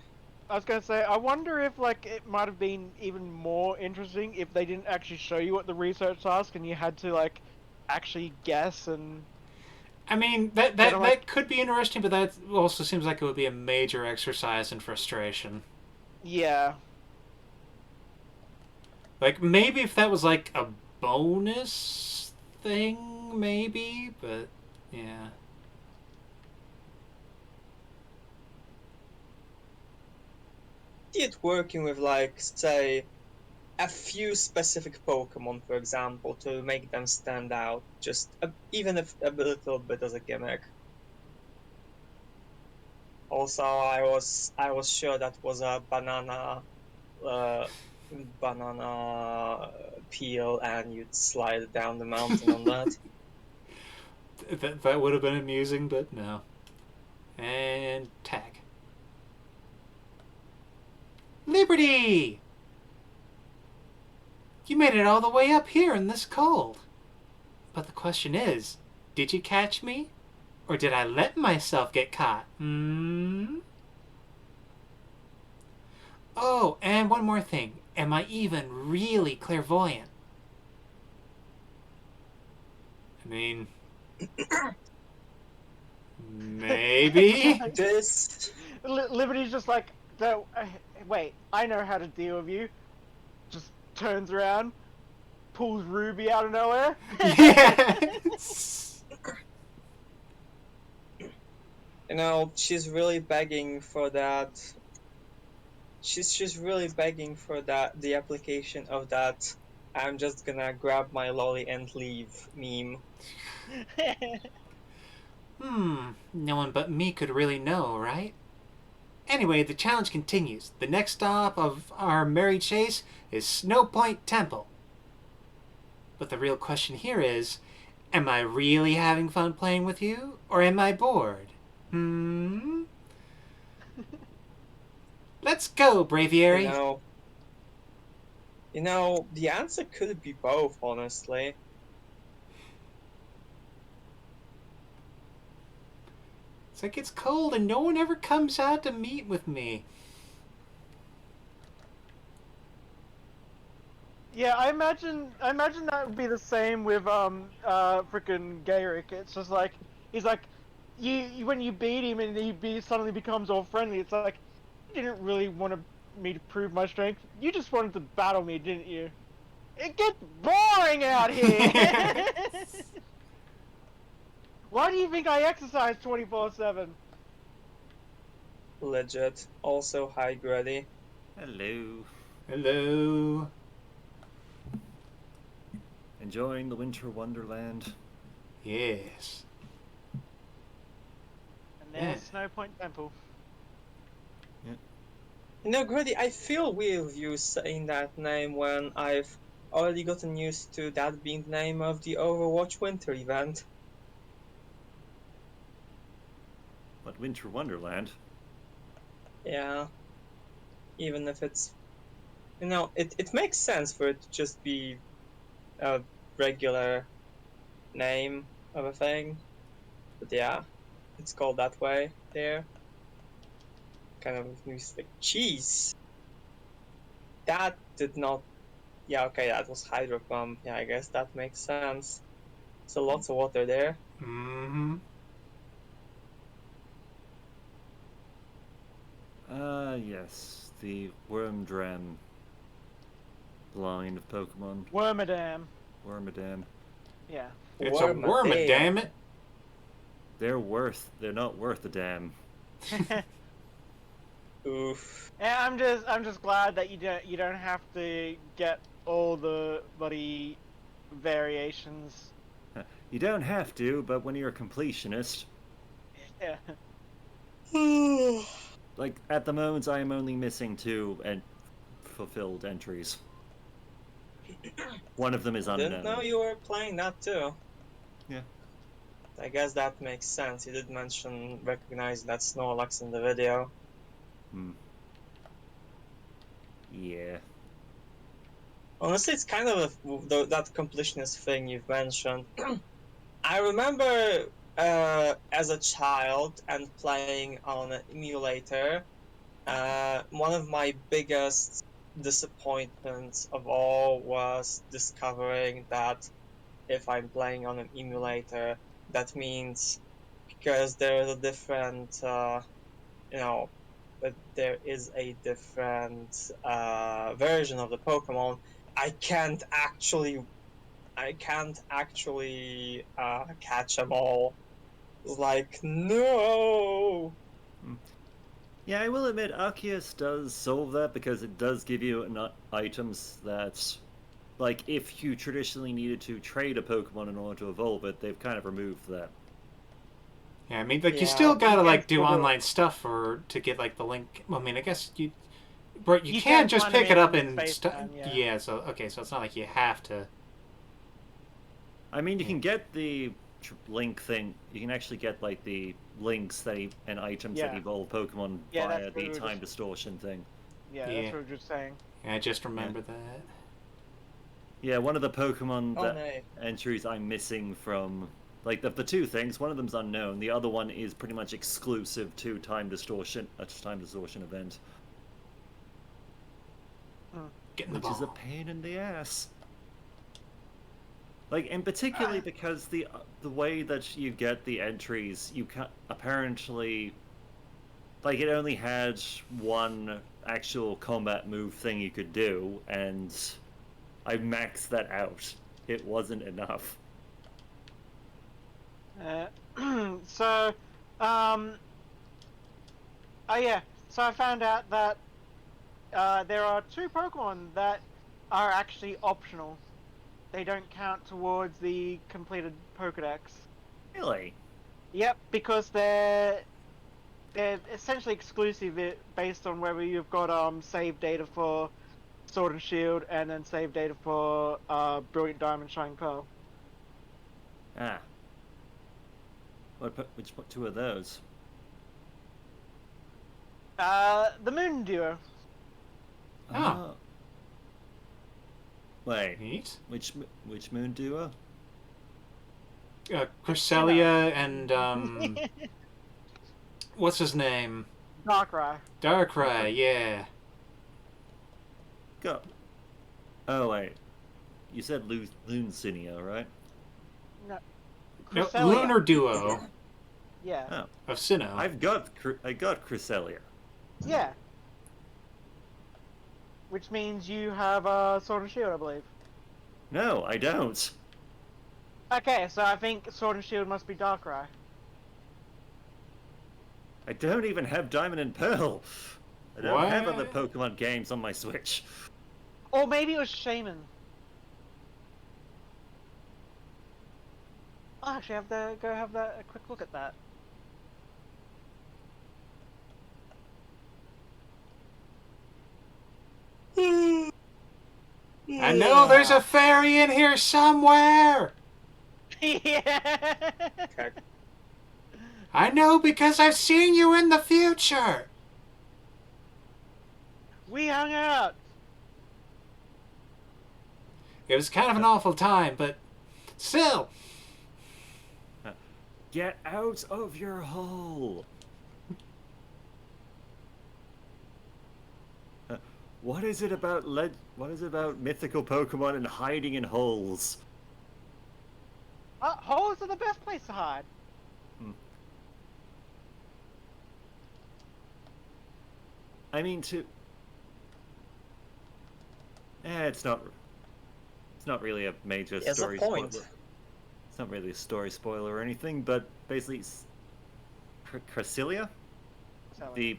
I was gonna say, I wonder if like it might have been even more interesting if they didn't actually show you what the research task and you had to like actually guess and. I mean, that could be interesting, but that also seems like it would be a major exercise in frustration. Yeah. Like, maybe if that was like a bonus thing, maybe, but yeah. see it working with, like, say, a few specific Pokemon, for example, to make them stand out, just even if a little bit as a gimmick. Also, I was sure that was a banana peel, and you'd slide down the mountain on that. That would have been amusing, but no. And tag. Liberty! You made it all the way up here in this cold. But the question is, did you catch me? Or did I let myself get caught? Oh, and one more thing. Am I even really clairvoyant? I mean... maybe? This... Liberty's just like, wait, I know how to deal with you. Just turns around, pulls Ruby out of nowhere. Yes! You know, she's really begging for that. She's really begging for that, the application of that I'm just gonna grab my lolly and leave meme. No one but me could really know, right? Anyway, the challenge continues. The next stop of our merry chase is Snow Point Temple. But the real question here is, am I really having fun playing with you, or am I bored? Let's go, Braviary. You know, the answer could be both, honestly. It's like it's cold and no one ever comes out to meet with me. Yeah, I imagine that would be the same with frickin' Gayrick. It's just like he's like, you when you beat him and he suddenly becomes all friendly. It's like you didn't really want me to prove my strength. You just wanted to battle me, didn't you? It gets boring out here. Why do you think I exercise 24/7? Legit. Also, hi, Grady. Hello. Hello. Enjoying the winter wonderland? Yes. And there's Snow Point Temple. You know, Grady, I feel weird with you saying that name when I've already gotten used to that being the name of the Overwatch winter event. But winter wonderland? Yeah. Even if it's... You know, it makes sense for it to just be a regular name of a thing. But yeah, it's called that way there. Kind of like, cheese. That did not... Yeah, okay, that was Hydro Pump. Yeah, I guess that makes sense. So lots of water there. Yes. The Wormadam line of Pokemon. Wormadam. Wormadam. Yeah. It's a Wormadam, damn it. They're not worth a damn. Oof. And I'm just glad that you don't have to get all the bloody variations. You don't have to, but when you're a completionist... Yeah. Like, at the moment, I am only missing 2 fulfilled entries. One of them is unknown. Didn't know you were playing that too. Yeah. I guess that makes sense. You did mention recognizing that Snorlax in the video. Yeah. Honestly, it's kind of that completionist thing you've mentioned. I remember as a child and playing on an emulator, one of my biggest disappointments of all was discovering that if I'm playing on an emulator, that means because there is a different, but there is a different version of the Pokemon, I can't actually catch them all. Like, no. Yeah, I will admit, Arceus does solve that because it does give you items that, like, if you traditionally needed to trade a Pokemon in order to evolve it, they've kind of removed that. Yeah, I mean, like, you Yeah, still gotta, you like, can do still do it. online stuff to get, like, the link. Well, I mean, I guess you... But you You can can just find them pick it up in and... FaceTime, yeah. Yeah, so, okay, so it's not like you have to... I mean, you can get the link thing. You can actually get, like, the links and items that Yeah. evolve Pokemon Yeah, via that's the what we were time just- distortion thing. Yeah, Yeah. that's what we were just saying. I just remember that. Yeah, one of the Pokemon Oh no. entries I'm missing from, like, the two things, one of them's unknown, the other one is pretty much exclusive to time distortion, a time distortion event, Getting the which is a ball. pain in the ass. Like, and particularly because the way that you get the entries, you can apparently, like, it only had one actual combat move thing you could do, and I maxed that out. It wasn't enough. So, oh yeah, so I found out that there are 2 Pokemon that are actually optional. They don't count towards the completed Pokedex. Really? Yep, because they're essentially exclusive based on whether you've got save data for Sword and Shield and then save data for Brilliant Diamond Shining Pearl. Ah. Which 2 are those? The Moon Duo. Oh. Wait, Neat. which Moon Duo? Cresselia and, what's his name? Darkrai. Darkrai, yeah. Go. Oh wait, you said Luncinia, right? No. No, Cresselia. Lunar Duo Yeah. Oh, of Sinnoh. I got Cresselia. Yeah. Which means you have Sword and Shield, I believe. No, I don't. Okay, so I think Sword and Shield must be Darkrai. I don't even have Diamond and Pearl. I don't have What? other Pokemon games on my Switch. Or maybe it was Shaman. I'll actually have to go have a quick look at that. I know there's a fairy in here somewhere! Yeah. I know because I've seen you in the future! We hung out. It was kind of an awful time, but still. Get out of your hole. What is it about mythical Pokemon and hiding in holes? Holes are the best place to hide. I mean, it's not really a major There's a story point. spoiler. It's not really a story spoiler or anything, but basically, Cresselia, So, the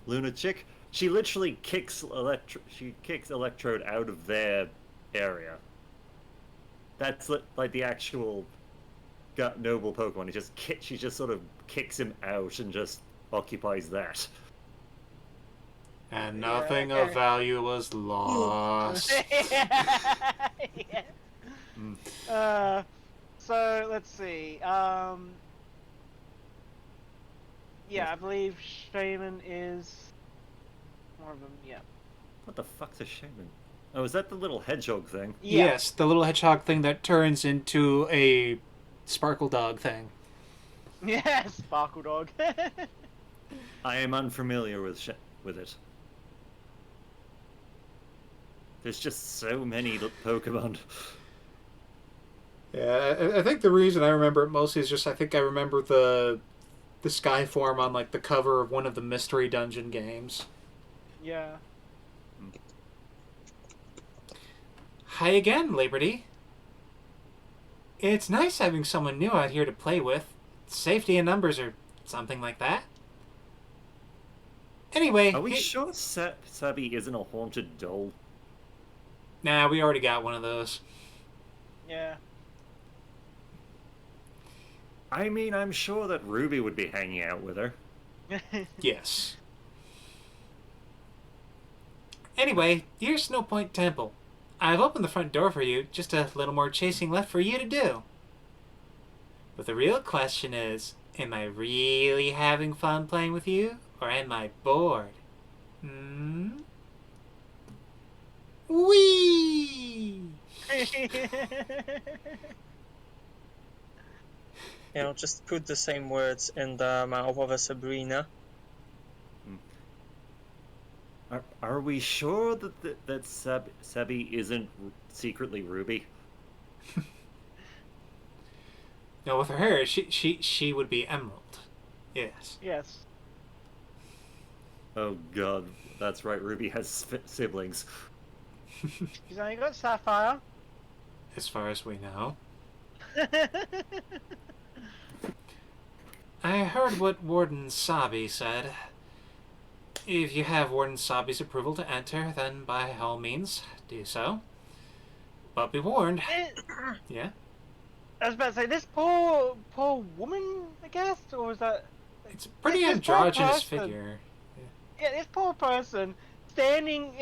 Luna chick, she literally kicks Electrode out of their area. That's like the actual noble Pokemon. She just sort of kicks him out and just occupies that. And nothing of value was lost. yeah. So let's see. Yeah, I believe Shaman is one of them. Yeah. What the fuck's a shaman? Oh, is that the little hedgehog thing? Yeah. Yes, the little hedgehog thing that turns into a sparkle dog thing. Yeah, Sparkle Dog. I am unfamiliar with it. There's just so many Pokemon. Yeah, I think the reason I remember it mostly is just I think I remember the sky form on like the cover of one of the mystery dungeon games. Yeah. Hi again, Liberty. It's nice having someone new out here to play with. Safety in numbers or something like that. Anyway, Are we sure Sabi isn't a haunted doll? Nah, we already got one of those. Yeah. I mean, I'm sure that Ruby would be hanging out with her. Yes. Anyway, here's Snow Point Temple. I've opened the front door for you, just a little more chasing left for you to do. But the real question is, am I really having fun playing with you, or am I bored? Whee! Just put the same words in the mouth of a Sabrina. Are we sure that Sabi isn't secretly Ruby? No, with her, she would be Emerald. Yes. Yes. Oh god, that's right, Ruby has siblings. She's only got Sapphire. As far as we know. I heard what Warden Sabi said. If you have Warden Sabi's approval to enter, then by all means, do so. But be warned. Yeah? I was about to say, this poor woman, I guess? Or was that... It's a pretty this androgynous figure. Yeah, this poor person standing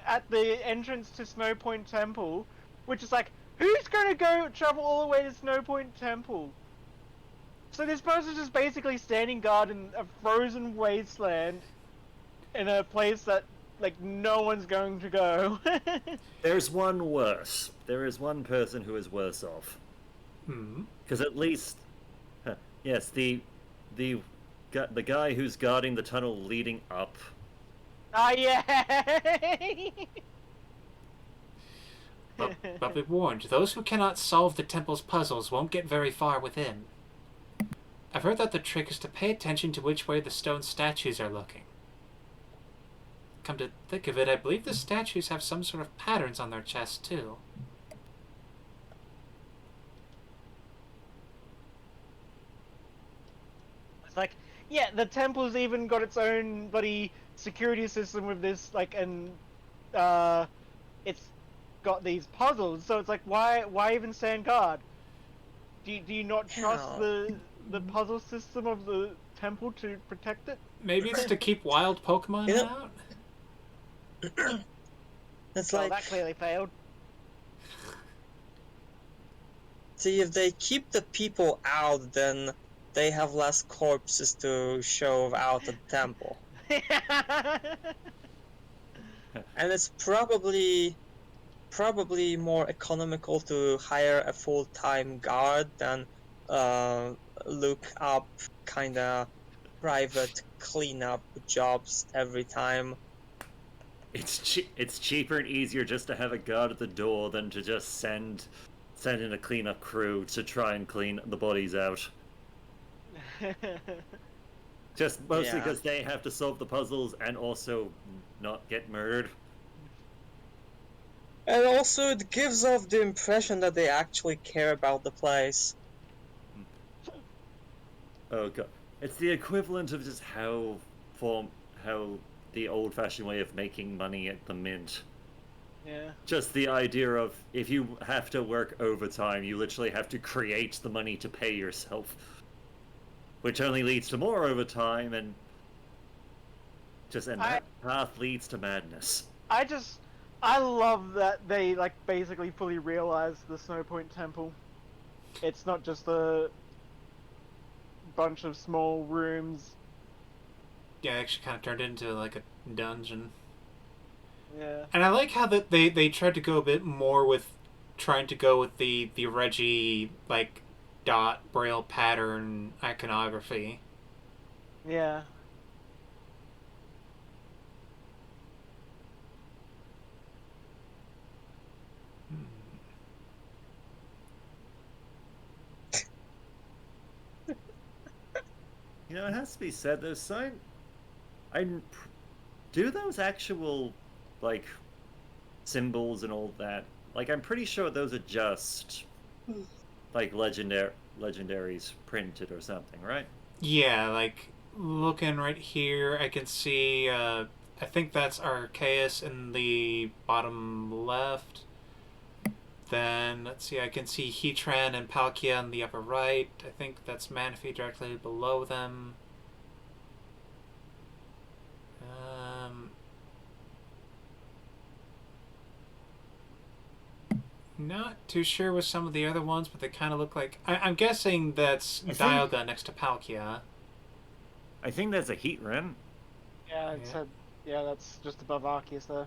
at the entrance to Snow Point Temple, which is like, who's going to go travel all the way to Snow Point Temple? So this person's just basically standing guard in a frozen wasteland in a place that, like, no one's going to go. There's one worse. There is one person who is worse off. Because at least, yes, the guy who's guarding the tunnel leading up. Ah, yeah. But be warned, those who cannot solve the temple's puzzles won't get very far within. I've heard that the trick is to pay attention to which way the stone statues are looking. Come to think of it, I believe the statues have some sort of patterns on their chests, too. It's like, yeah, the temple's even got its own bloody security system with this, like, and it's got these puzzles. So it's like, why even stand guard? Do you not trust the puzzle system of the temple to protect it? Maybe it's to keep wild Pokemon out? It's Well, like, that clearly failed. see, if they keep the people out, then they have less corpses to shove out at the temple. And it's probably more economical to hire a full-time guard than look up kinda private cleanup jobs every time. It's cheaper and easier just to have a guard at the door than to just send in a cleanup crew to try and clean the bodies out. Just mostly because they have to solve the puzzles and also not get murdered. And also it gives off the impression that they actually care about the place. Oh god. It's the equivalent of just how the old-fashioned way of making money at the mint. Yeah. Just the idea of, if you have to work overtime, you literally have to create the money to pay yourself. Which only leads to more overtime, and that path leads to madness. I love that they, like, basically fully realize the Snow Point Temple. It's not just a bunch of small rooms. Yeah, it actually kind of turned into, like, a dungeon. Yeah. And I like how that they tried to go a bit more with trying to go with the Reggie, like, dot braille pattern iconography. Yeah. You know, it has to be said, those do those actual, like, symbols and all that, like, I'm pretty sure those are just, like, legendaries printed or something, right? Yeah, like, looking right here, I can see, I think that's Arceus in the bottom left. Then, let's see, I can see Heatran and Palkia in the upper right. I think that's Manaphy directly below them. Not too sure with some of the other ones, but they kind of look like... I'm guessing that's Dialga next to Palkia. I think there's a Heatran. Yeah, it said, yeah, that's just above Arceus there.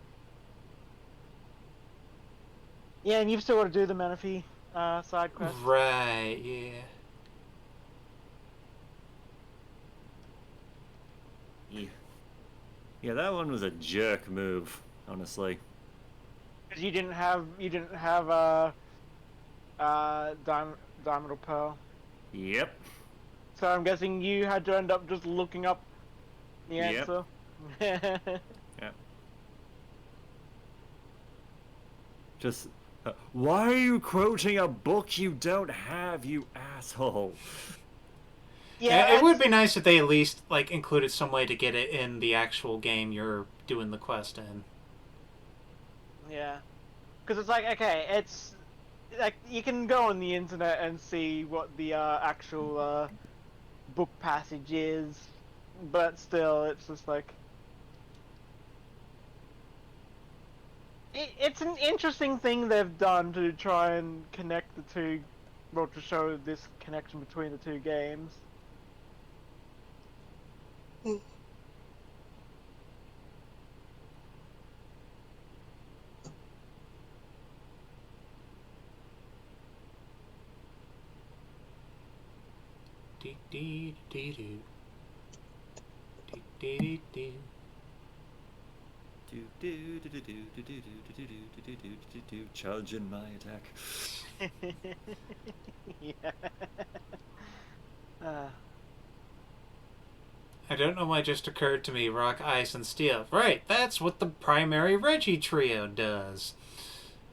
Yeah, and you've still got to do the Manaphy side quest. Right, yeah. Yeah, that one was a jerk move, honestly. Because you didn't have Diamond or Pearl. Yep. So I'm guessing you had to end up just looking up the answer. Yep. Just, why are you quoting a book you don't have, you asshole? Yeah, it would be nice if they at least like included some way to get it in the actual game you're doing the quest in. Yeah, because it's like, okay, it's like you can go on the internet and see what the actual book passage is, but still, it's just like it's an interesting thing they've done to try and connect the two, well, to show this connection between the two games. Charging my attack. Yeah. I don't know why it just occurred to me, Rock, Ice, and Steel. Right, that's what the primary Reggie trio does.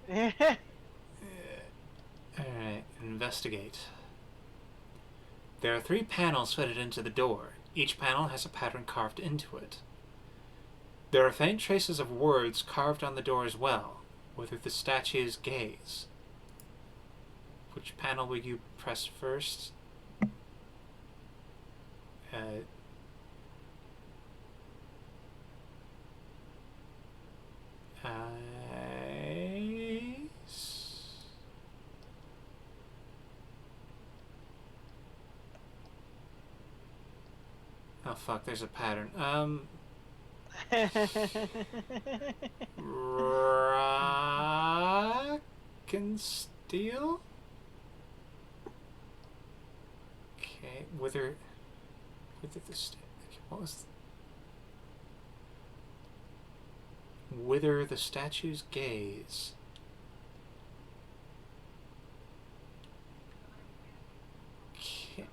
Alright, investigate. There are 3 panels fitted into the door. Each panel has a pattern carved into it. There are faint traces of words carved on the door as well, whether the statue's gaze. Which panel will you press first? Oh fuck, there's a pattern. Rock and Steel? Okay, wither the what was wither the statue's gaze. Okay.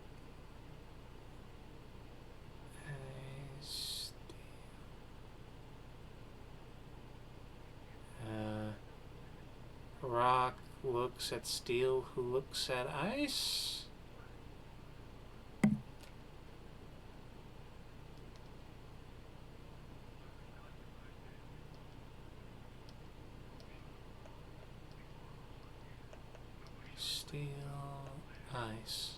Rock looks at Steel, who looks at Ice. Steel, Ice.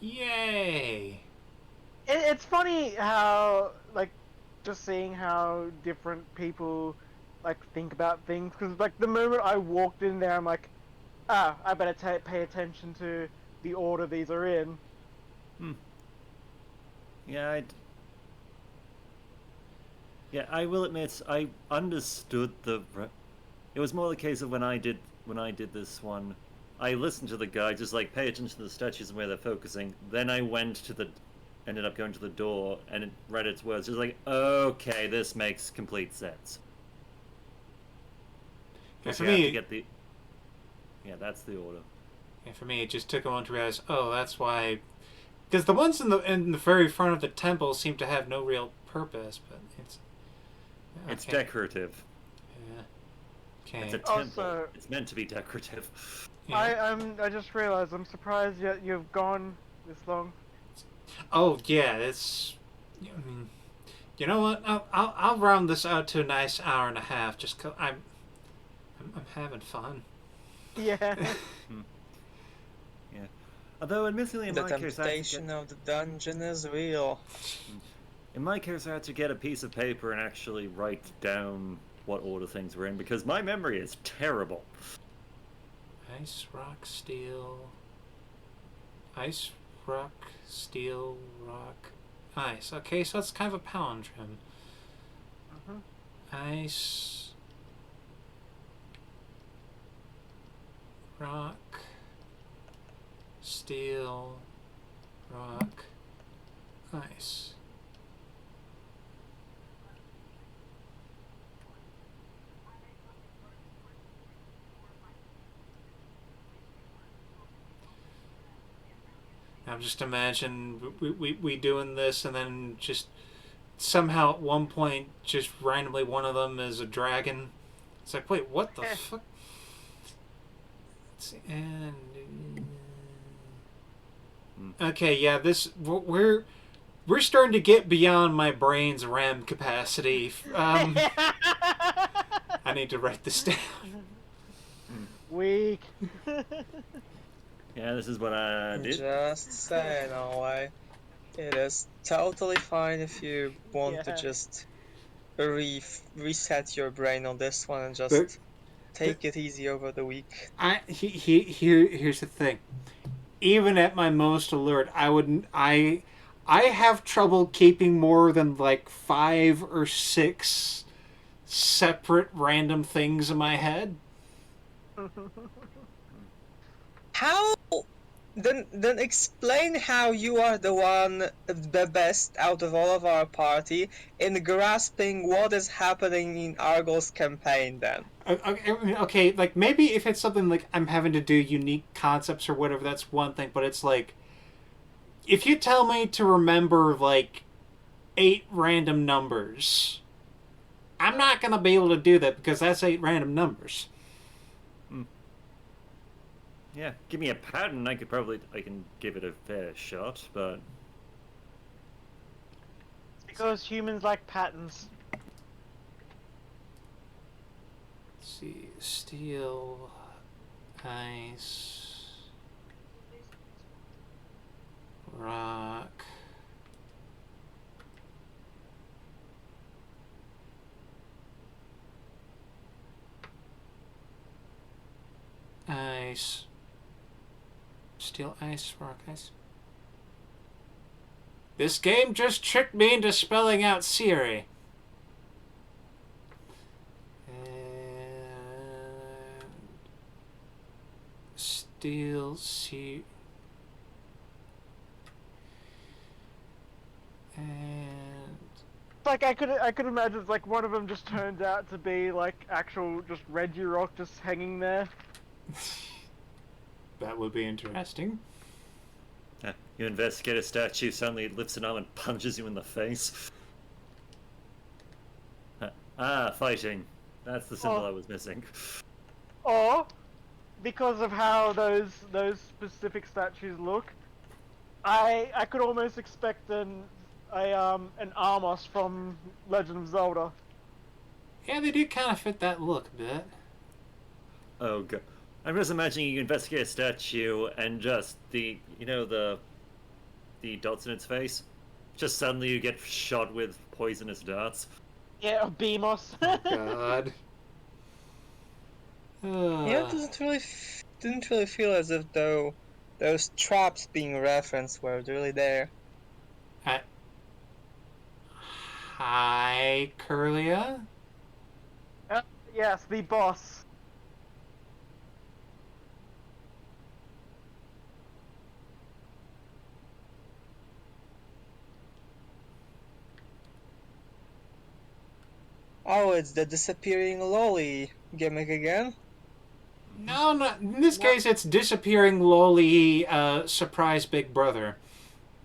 Yay! It's funny how, like, just seeing how different people, like, think about things. Because, like, the moment I walked in there, I'm like, I better pay attention to the order these are in. Yeah, I will admit, I understood it was more the case of when I did this one, I listened to the guy, just like, pay attention to the statues and where they're focusing. Then I ended up going to the door and it read its words. It was like, okay, this makes complete sense. Yeah, for me, that's the order. Yeah, for me, it just took a moment to realize, oh, that's why. Because the ones in the very front of the temple seem to have no real purpose, but it's decorative. Yeah. Okay. It's a temple. Also- It's meant to be decorative. Yeah. I just realized I'm surprised yet you've gone this long. Oh yeah, it's. I mean, you know what? I'll round this out to a nice hour and a half. Just cause I'm having fun. Yeah. Yeah. Although, admittedly, in The my case, I had to temptation of the dungeon is real. in my case, I had to get a piece of paper and actually write down what order things were in because my memory is terrible. Ice, rock, steel. Ice, rock, steel, rock, ice. Okay, so that's kind of a palindrome. Ice, rock, steel, rock, ice. Now just imagine we doing this and then just somehow at one point just randomly one of them is a dragon. It's like, wait, what the fuck? Let's see, and okay, yeah, this we're starting to get beyond my brain's RAM capacity. I need to write this down. Weak. Yeah, this is what I did. Just saying, alright. It is totally fine if you want to Yeah. just reset your brain on this one and just take it easy over the week. Here's the thing. Even at my most alert, I have trouble keeping more than like 5 or 6 separate random things in my head. How? Then explain how you are the best out of all of our party in grasping what is happening in Argos campaign then. Okay, like maybe if it's something like I'm having to do unique concepts or whatever, that's one thing, but it's like if you tell me to remember like 8 random numbers, I'm not gonna be able to do that because that's 8 random numbers. Yeah, give me a pattern, I can give it a fair shot, but Because humans like patterns. Let's see, steel, ice, rock, ice, steel, ice, rock, ice. This game just tricked me into spelling out Siri. And steel, sea, and Like I could imagine like one of them just turns out to be like actual just Reggie Rock just hanging there. that would be interesting. you investigate a statue, suddenly it lifts an arm and punches you in the face. Fighting. That's the symbol I was missing. Or because of how those specific statues look, I could almost expect an Amos from Legend of Zelda. Yeah, they do kind of fit that look a bit. Oh god. I'm just imagining you investigate a statue and just the dots in its face. Just suddenly you get shot with poisonous darts. Yeah, or Beamos. Oh god. Yeah, it didn't really feel as if though those traps being referenced were really there. Hi, Curlia. Yes, the boss. Oh, it's the disappearing lolly gimmick again? No, in this case, it's disappearing lowly, surprise big brother.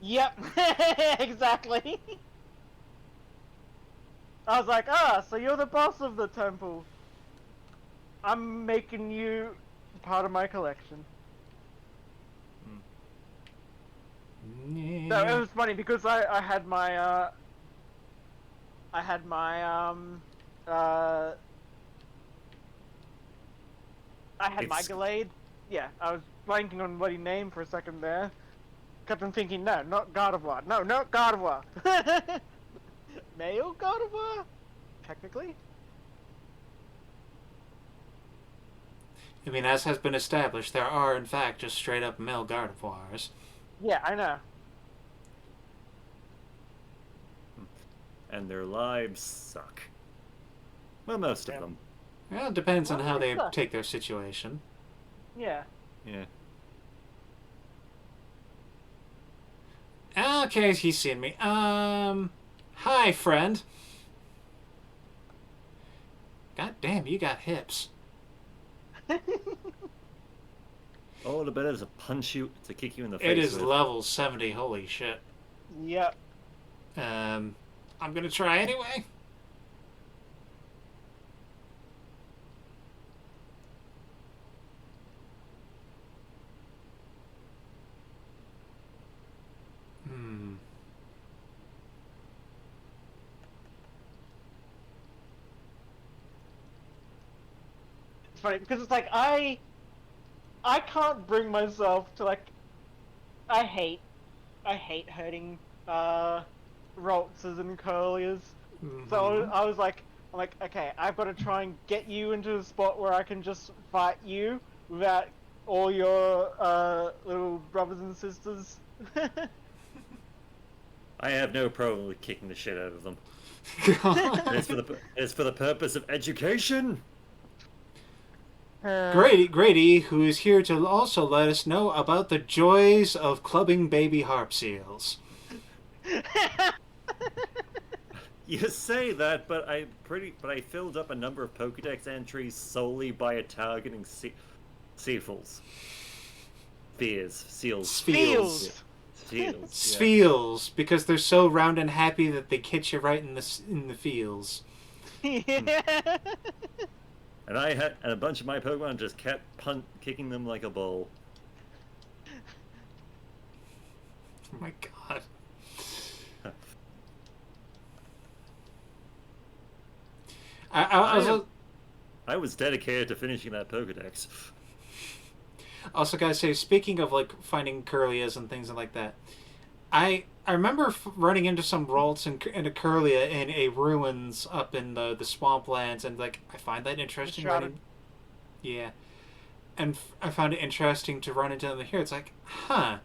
Yep, exactly. I was like, so you're the boss of the temple. I'm making you part of my collection. So it was funny because I had my my Gallade. Yeah, I was blanking on bloody name for a second there. Kept on thinking, no, not Gardevoir. No, not Gardevoir. Male Gardevoir? Technically? I mean, as has been established, there are, in fact, just straight-up male Gardevoirs. Yeah, I know. And their lives suck. Well, most of them. Well, it depends on Well, how they suck. take their situation. Yeah. Yeah. Okay, he's seen me. Hi, friend. God damn, you got hips. All the better is to punch you, to kick you in the face. It is with. level 70, holy shit. Yep. I'm gonna try anyway. It's funny because it's like I can't bring myself to like. I hate hurting Roltzes and Curlias. So I was like, okay, I've got to try and get you into a spot where I can just fight you without all your little brothers and sisters. I have no problem with kicking the shit out of them. God. It's for the purpose of education. Grady, who is here to also let us know about the joys of clubbing baby harp seals. You say that, but I filled up a number of Pokédex entries solely by targeting seals. Seals. Spheels. Seals. Spheels, because they're so round and happy that they hit you right in the feels. Yeah. And a bunch of my Pokemon just kept kicking them like a bull. Oh my god. I was dedicated to finishing that Pokédex. Also, gotta say, speaking of like finding Curlias and things like that, I remember running into some Ralts and a Curlia in a ruins up in the swamplands, and like I find that interesting. Yeah, and I found it interesting to run into them here. It's like, huh,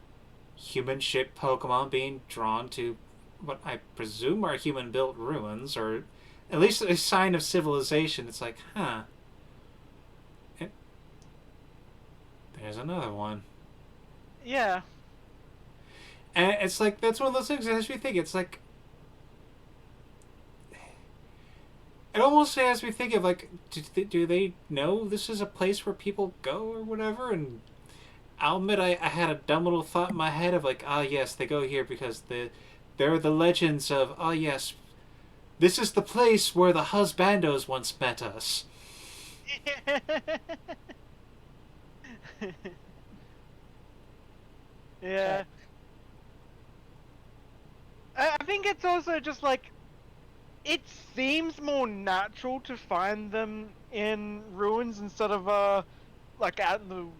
human-shaped Pokemon being drawn to what I presume are human-built ruins, or at least a sign of civilization. It's like, huh. There's another one. Yeah. And it's like, that's one of those things that has me think. It's like, it almost has me think of like, do they know this is a place where people go or whatever? And I'll admit I had a dumb little thought in my head of like, yes, they go here because there are the legends of, yes, this is the place where the husbandos once met us. Yeah. I think it's also just like, it seems more natural to find them in ruins instead of like out in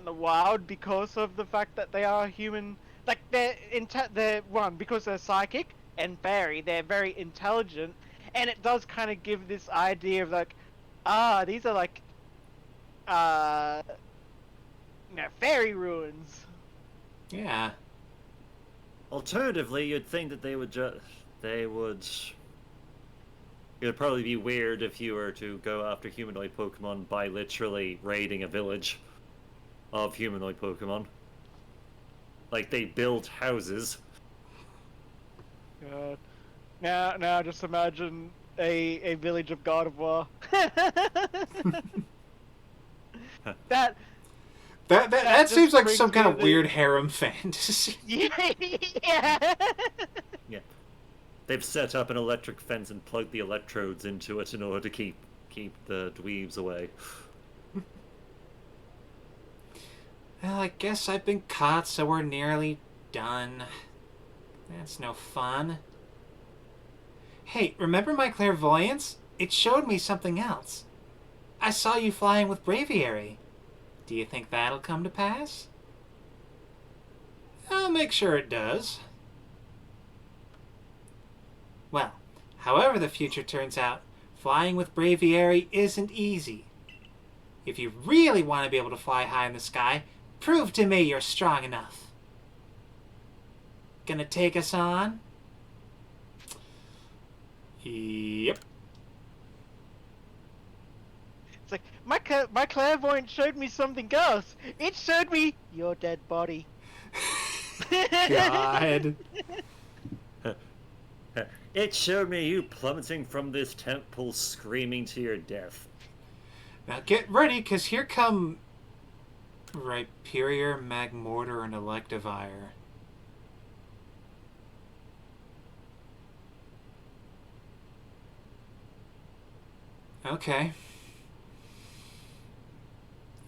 the wild, because of the fact that they are human. Like they're because they're psychic and fairy, they're very intelligent, and it does kind of give this idea of like, these are like fairy ruins. Yeah. Alternatively, you'd think that it would probably be weird if you were to go after humanoid Pokemon by literally raiding a village of humanoid Pokemon. Like, they build houses. God. Now just imagine a village of Gardevoir. That seems like some kind of the- weird harem fantasy. Yeah. Yeah. They've set up an electric fence and plugged the electrodes into it in order to keep keep the dweebs away. Well, I guess I've been caught, so we're nearly done. That's no fun. Hey, remember my clairvoyance? It showed me something else. I saw you flying with Braviary. Do you think that'll come to pass? I'll make sure it does. Well, however the future turns out, flying with Braviary isn't easy. If you really want to be able to fly high in the sky, prove to me you're strong enough. Gonna take us on? Yep. It's like, my clairvoyant showed me something else. It showed me your dead body. God. It showed me you plummeting from this temple screaming to your death. Now get ready, because here come Rhyperior, Magmortar, and Electivire. Okay.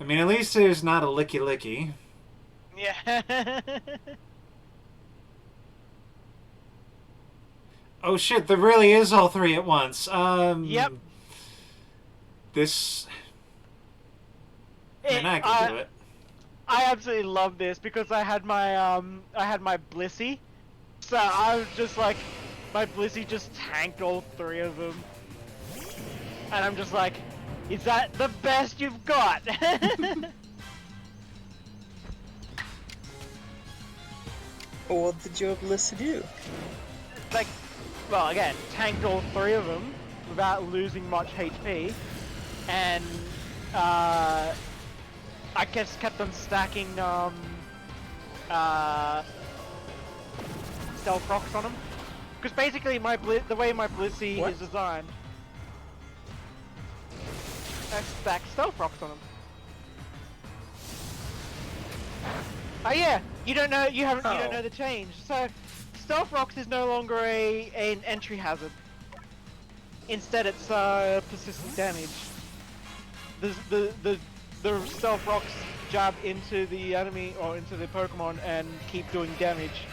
I mean, at least there's not a Licky Licky. Yeah. Oh shit, there really is all three at once. Yep. This... And I can do it. I absolutely love this because I had my Blissey, so I was just like, my Blissey just tanked all three of them, and I'm just like, is that the best you've got? What did your Blissey do? Like, well, again, tanked all three of them without losing much HP, and I just kept on stacking stealth rocks on them, because basically the way my Blissey is designed, I stack stealth rocks on them. Oh yeah, you don't know the change. So stealth rocks is no longer an entry hazard. Instead, it's persistent damage. The stealth rocks jab into the enemy or into the Pokemon and keep doing damage.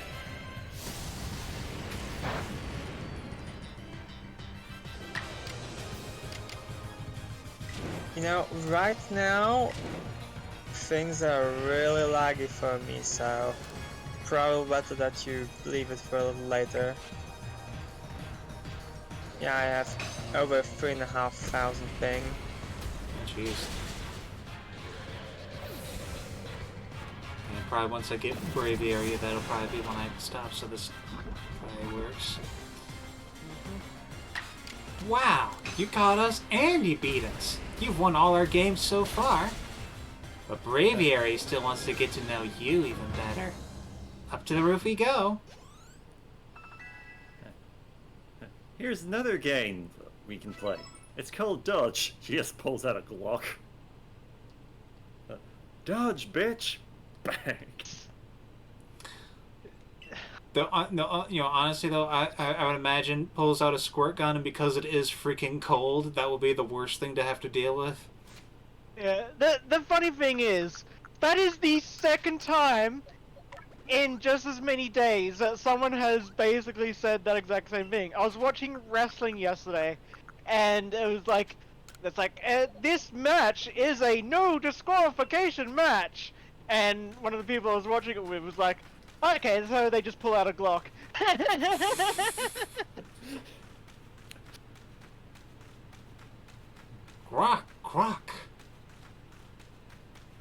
You know, right now things are really laggy for me, so probably better that you leave it for a little later. Yeah, I have over 3,500 ping. Jeez. And probably once I get Braviary, that'll probably be when I stop, so this probably works. Wow! You caught us and you beat us! You've won all our games so far! But Braviary still wants to get to know you even better. Up to the roof we go! Here's another game we can play. It's called Dodge. She just pulls out a Glock. Dodge, bitch! Bang! You know, honestly though, I would imagine pulls out a squirt gun, and because it is freaking cold, that will be the worst thing to have to deal with. Yeah, the funny thing is, that is the second time in just as many days that someone has basically said that exact same thing. I was watching wrestling yesterday, and it was like, this match is a no disqualification match, and one of the people I was watching it with was like, okay, so they just pull out a Glock. Croc, croc.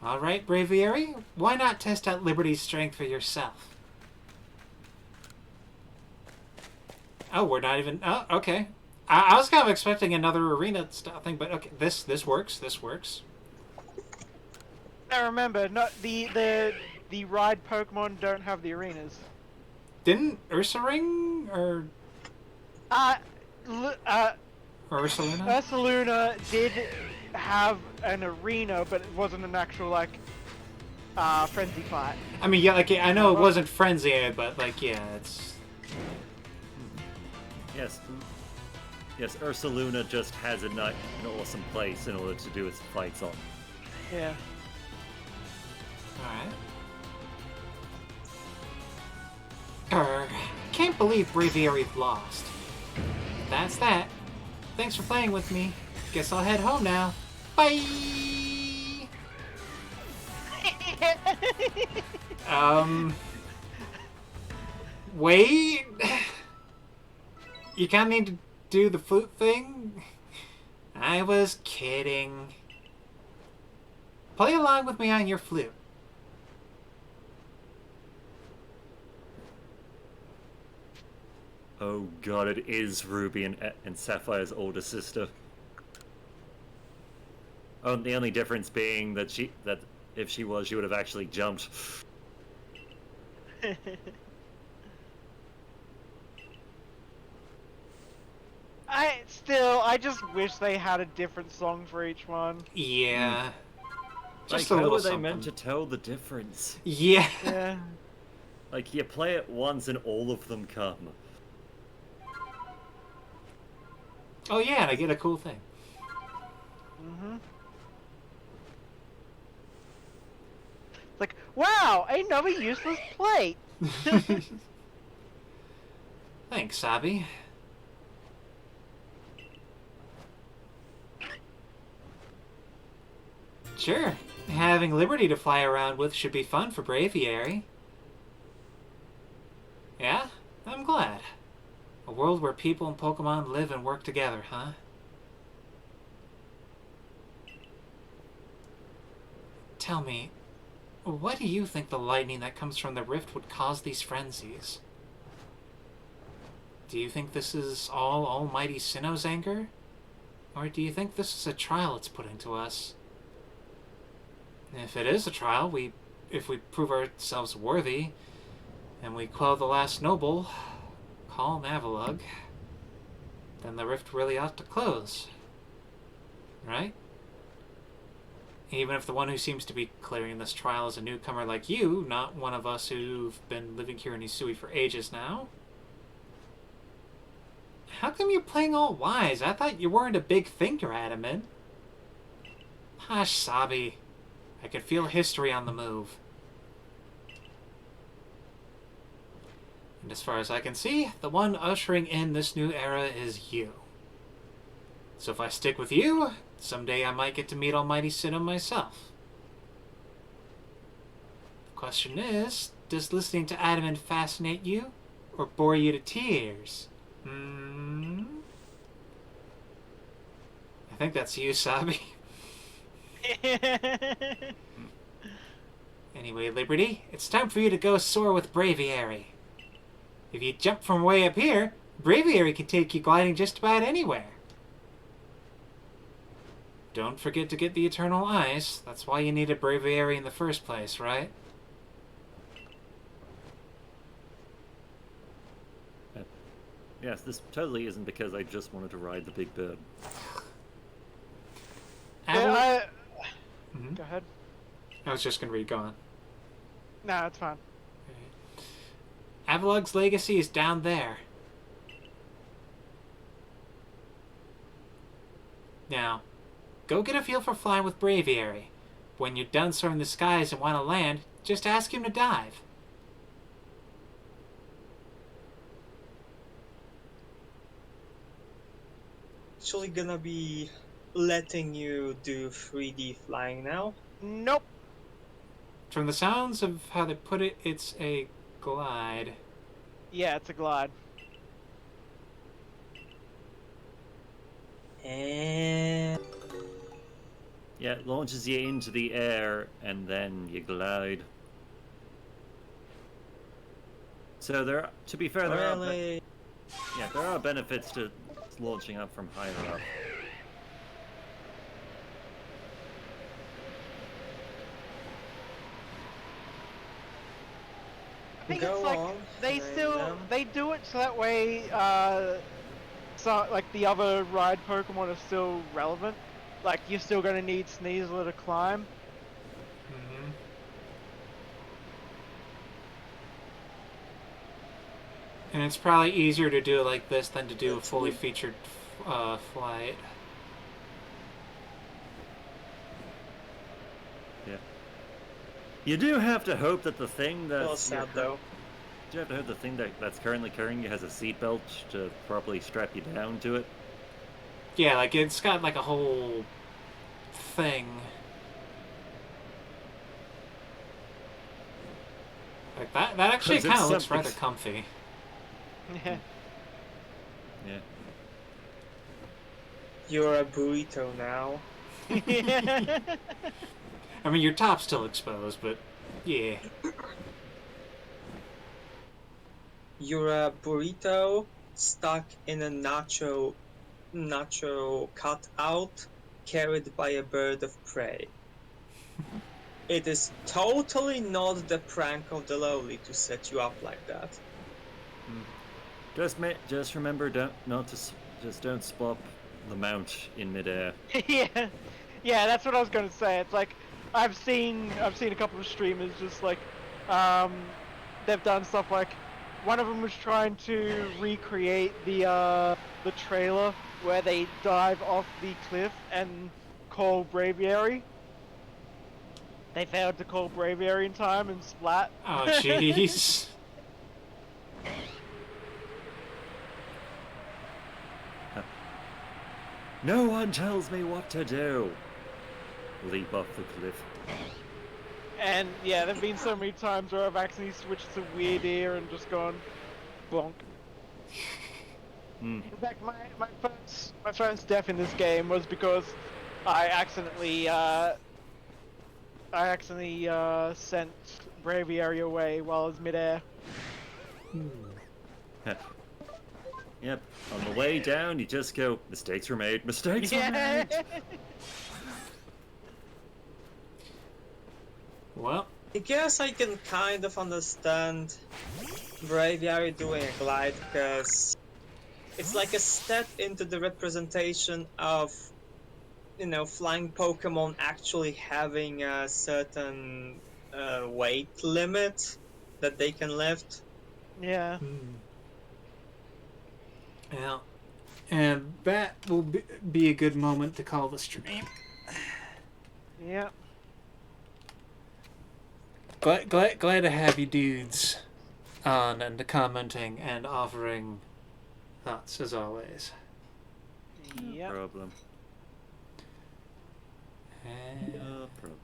Alright, Braviary, why not test out Liberty's strength for yourself? Oh, we're not even... Oh, okay. I was kind of expecting another arena style thing, but okay, this works, this works. Now remember, not the ride Pokemon don't have the arenas. Didn't Ursaring, or Ursaluna? Ursaluna did have an arena, but it wasn't an actual, like, frenzy fight. I mean, yeah, like, I know it wasn't frenzy, but, like, yeah, it's... Yes. Yes, Ursaluna just has an awesome place in order to do its fights on. Yeah. Alright. Can't believe Braviary lost. That's that. Thanks for playing with me. Guess I'll head home now. Bye! Wait? You kinda need to do the flute thing? I was kidding. Play along with me on your flute. Oh god, it is Ruby and Sapphire's older sister. Oh, the only difference being that if she was, she would have actually jumped. I just wish they had a different song for each one. Yeah. Just Like, a how little are they something. meant to tell the difference? Yeah. Yeah. Like, you play it once and all of them come. Oh yeah, and I get a cool thing. Mm-hmm. Like, wow, another useless plate! Thanks, Sabi. Sure. Having Liberty to fly around with should be fun for Braviary. Yeah? I'm glad. A world where people and Pokemon live and work together, huh? Tell me, what do you think the lightning that comes from the rift would cause these frenzies? Do you think this is all Almighty Sinnoh's anger? Or do you think this is a trial it's putting to us? If it is a trial, if we prove ourselves worthy, and we quell the last noble, calm Avalugg, then the rift really ought to close. Right? Even if the one who seems to be clearing this trial is a newcomer like you, not one of us who've been living here in Isui for ages now. How come you're playing all wise? I thought you weren't a big thinker, Adamant. Hush, Sabi. I can feel history on the move. And as far as I can see, the one ushering in this new era is you. So if I stick with you, someday I might get to meet Almighty Sinnoh myself. The question is, does listening to Adamant fascinate you, or bore you to tears? I think that's you, Sabi. Anyway, Liberty, it's time for you to go soar with Braviary. If you jump from way up here, Braviary can take you gliding just about anywhere. Don't forget to get the Eternal Eyes. That's why you needed Braviary in the first place, right? Yes, this totally isn't because I just wanted to ride the big bird. Yeah, Mhm. Go ahead. I was just going to read, go on. No, it's fine. Avalugg's legacy is down there. Now, go get a feel for flying with Braviary. When you're done soaring the skies and want to land, just ask him to dive. Actually gonna be letting you do 3D flying now. Nope. From the sounds of how they put it, it's a glide. Yeah, it's a glide. And Yeah, it launches you into the air and then you glide. So to be fair, there are benefits to launching up from higher up. I think Go it's like on, they do it so that way so like the other ride Pokemon are still relevant. Like you're still gonna need Sneasler to climb. Mm-hmm. And it's probably easier to do it like this than to do a fully featured flight. Yeah. You do have to hope that the thing Well, that's sad though. you have to hope the thing that's currently carrying you has a seatbelt to properly strap you down to it. Yeah, like it's got like a whole thing. Like that actually 'Cause kind if of looks something's- rather comfy. Yeah. Yeah. You're a burrito now. I mean, your top's still exposed, but yeah. You're a burrito stuck in a nacho cutout carried by a bird of prey. It is totally not the prank of the lowly to set you up like that. Just remember, don't swap the mount in midair. Yeah, yeah, that's what I was gonna say. It's like I've seen a couple of streamers just like, they've done stuff like, one of them was trying to recreate the trailer where they dive off the cliff and call Braviary. They failed to call Braviary in time and splat. Oh, jeez. No one tells me what to do. Leap off the cliff. And yeah, there've been so many times where I've actually switched to weird ear and just gone bonk. In fact, my first death in this game was because I accidentally sent Braviary away while I was midair. Yep. On the way down, you just go, mistakes were made, mistakes were Yeah. made. Well, I guess I can kind of understand Braviary doing a glide, because it's like a step into the representation of, you know, flying Pokemon actually having a certain weight limit that they can lift. Yeah. yeah. And that will be a good moment to call the stream. Yeah. Glad to have you dudes on and commenting and offering thoughts as always. Yep. Problem. And No problem.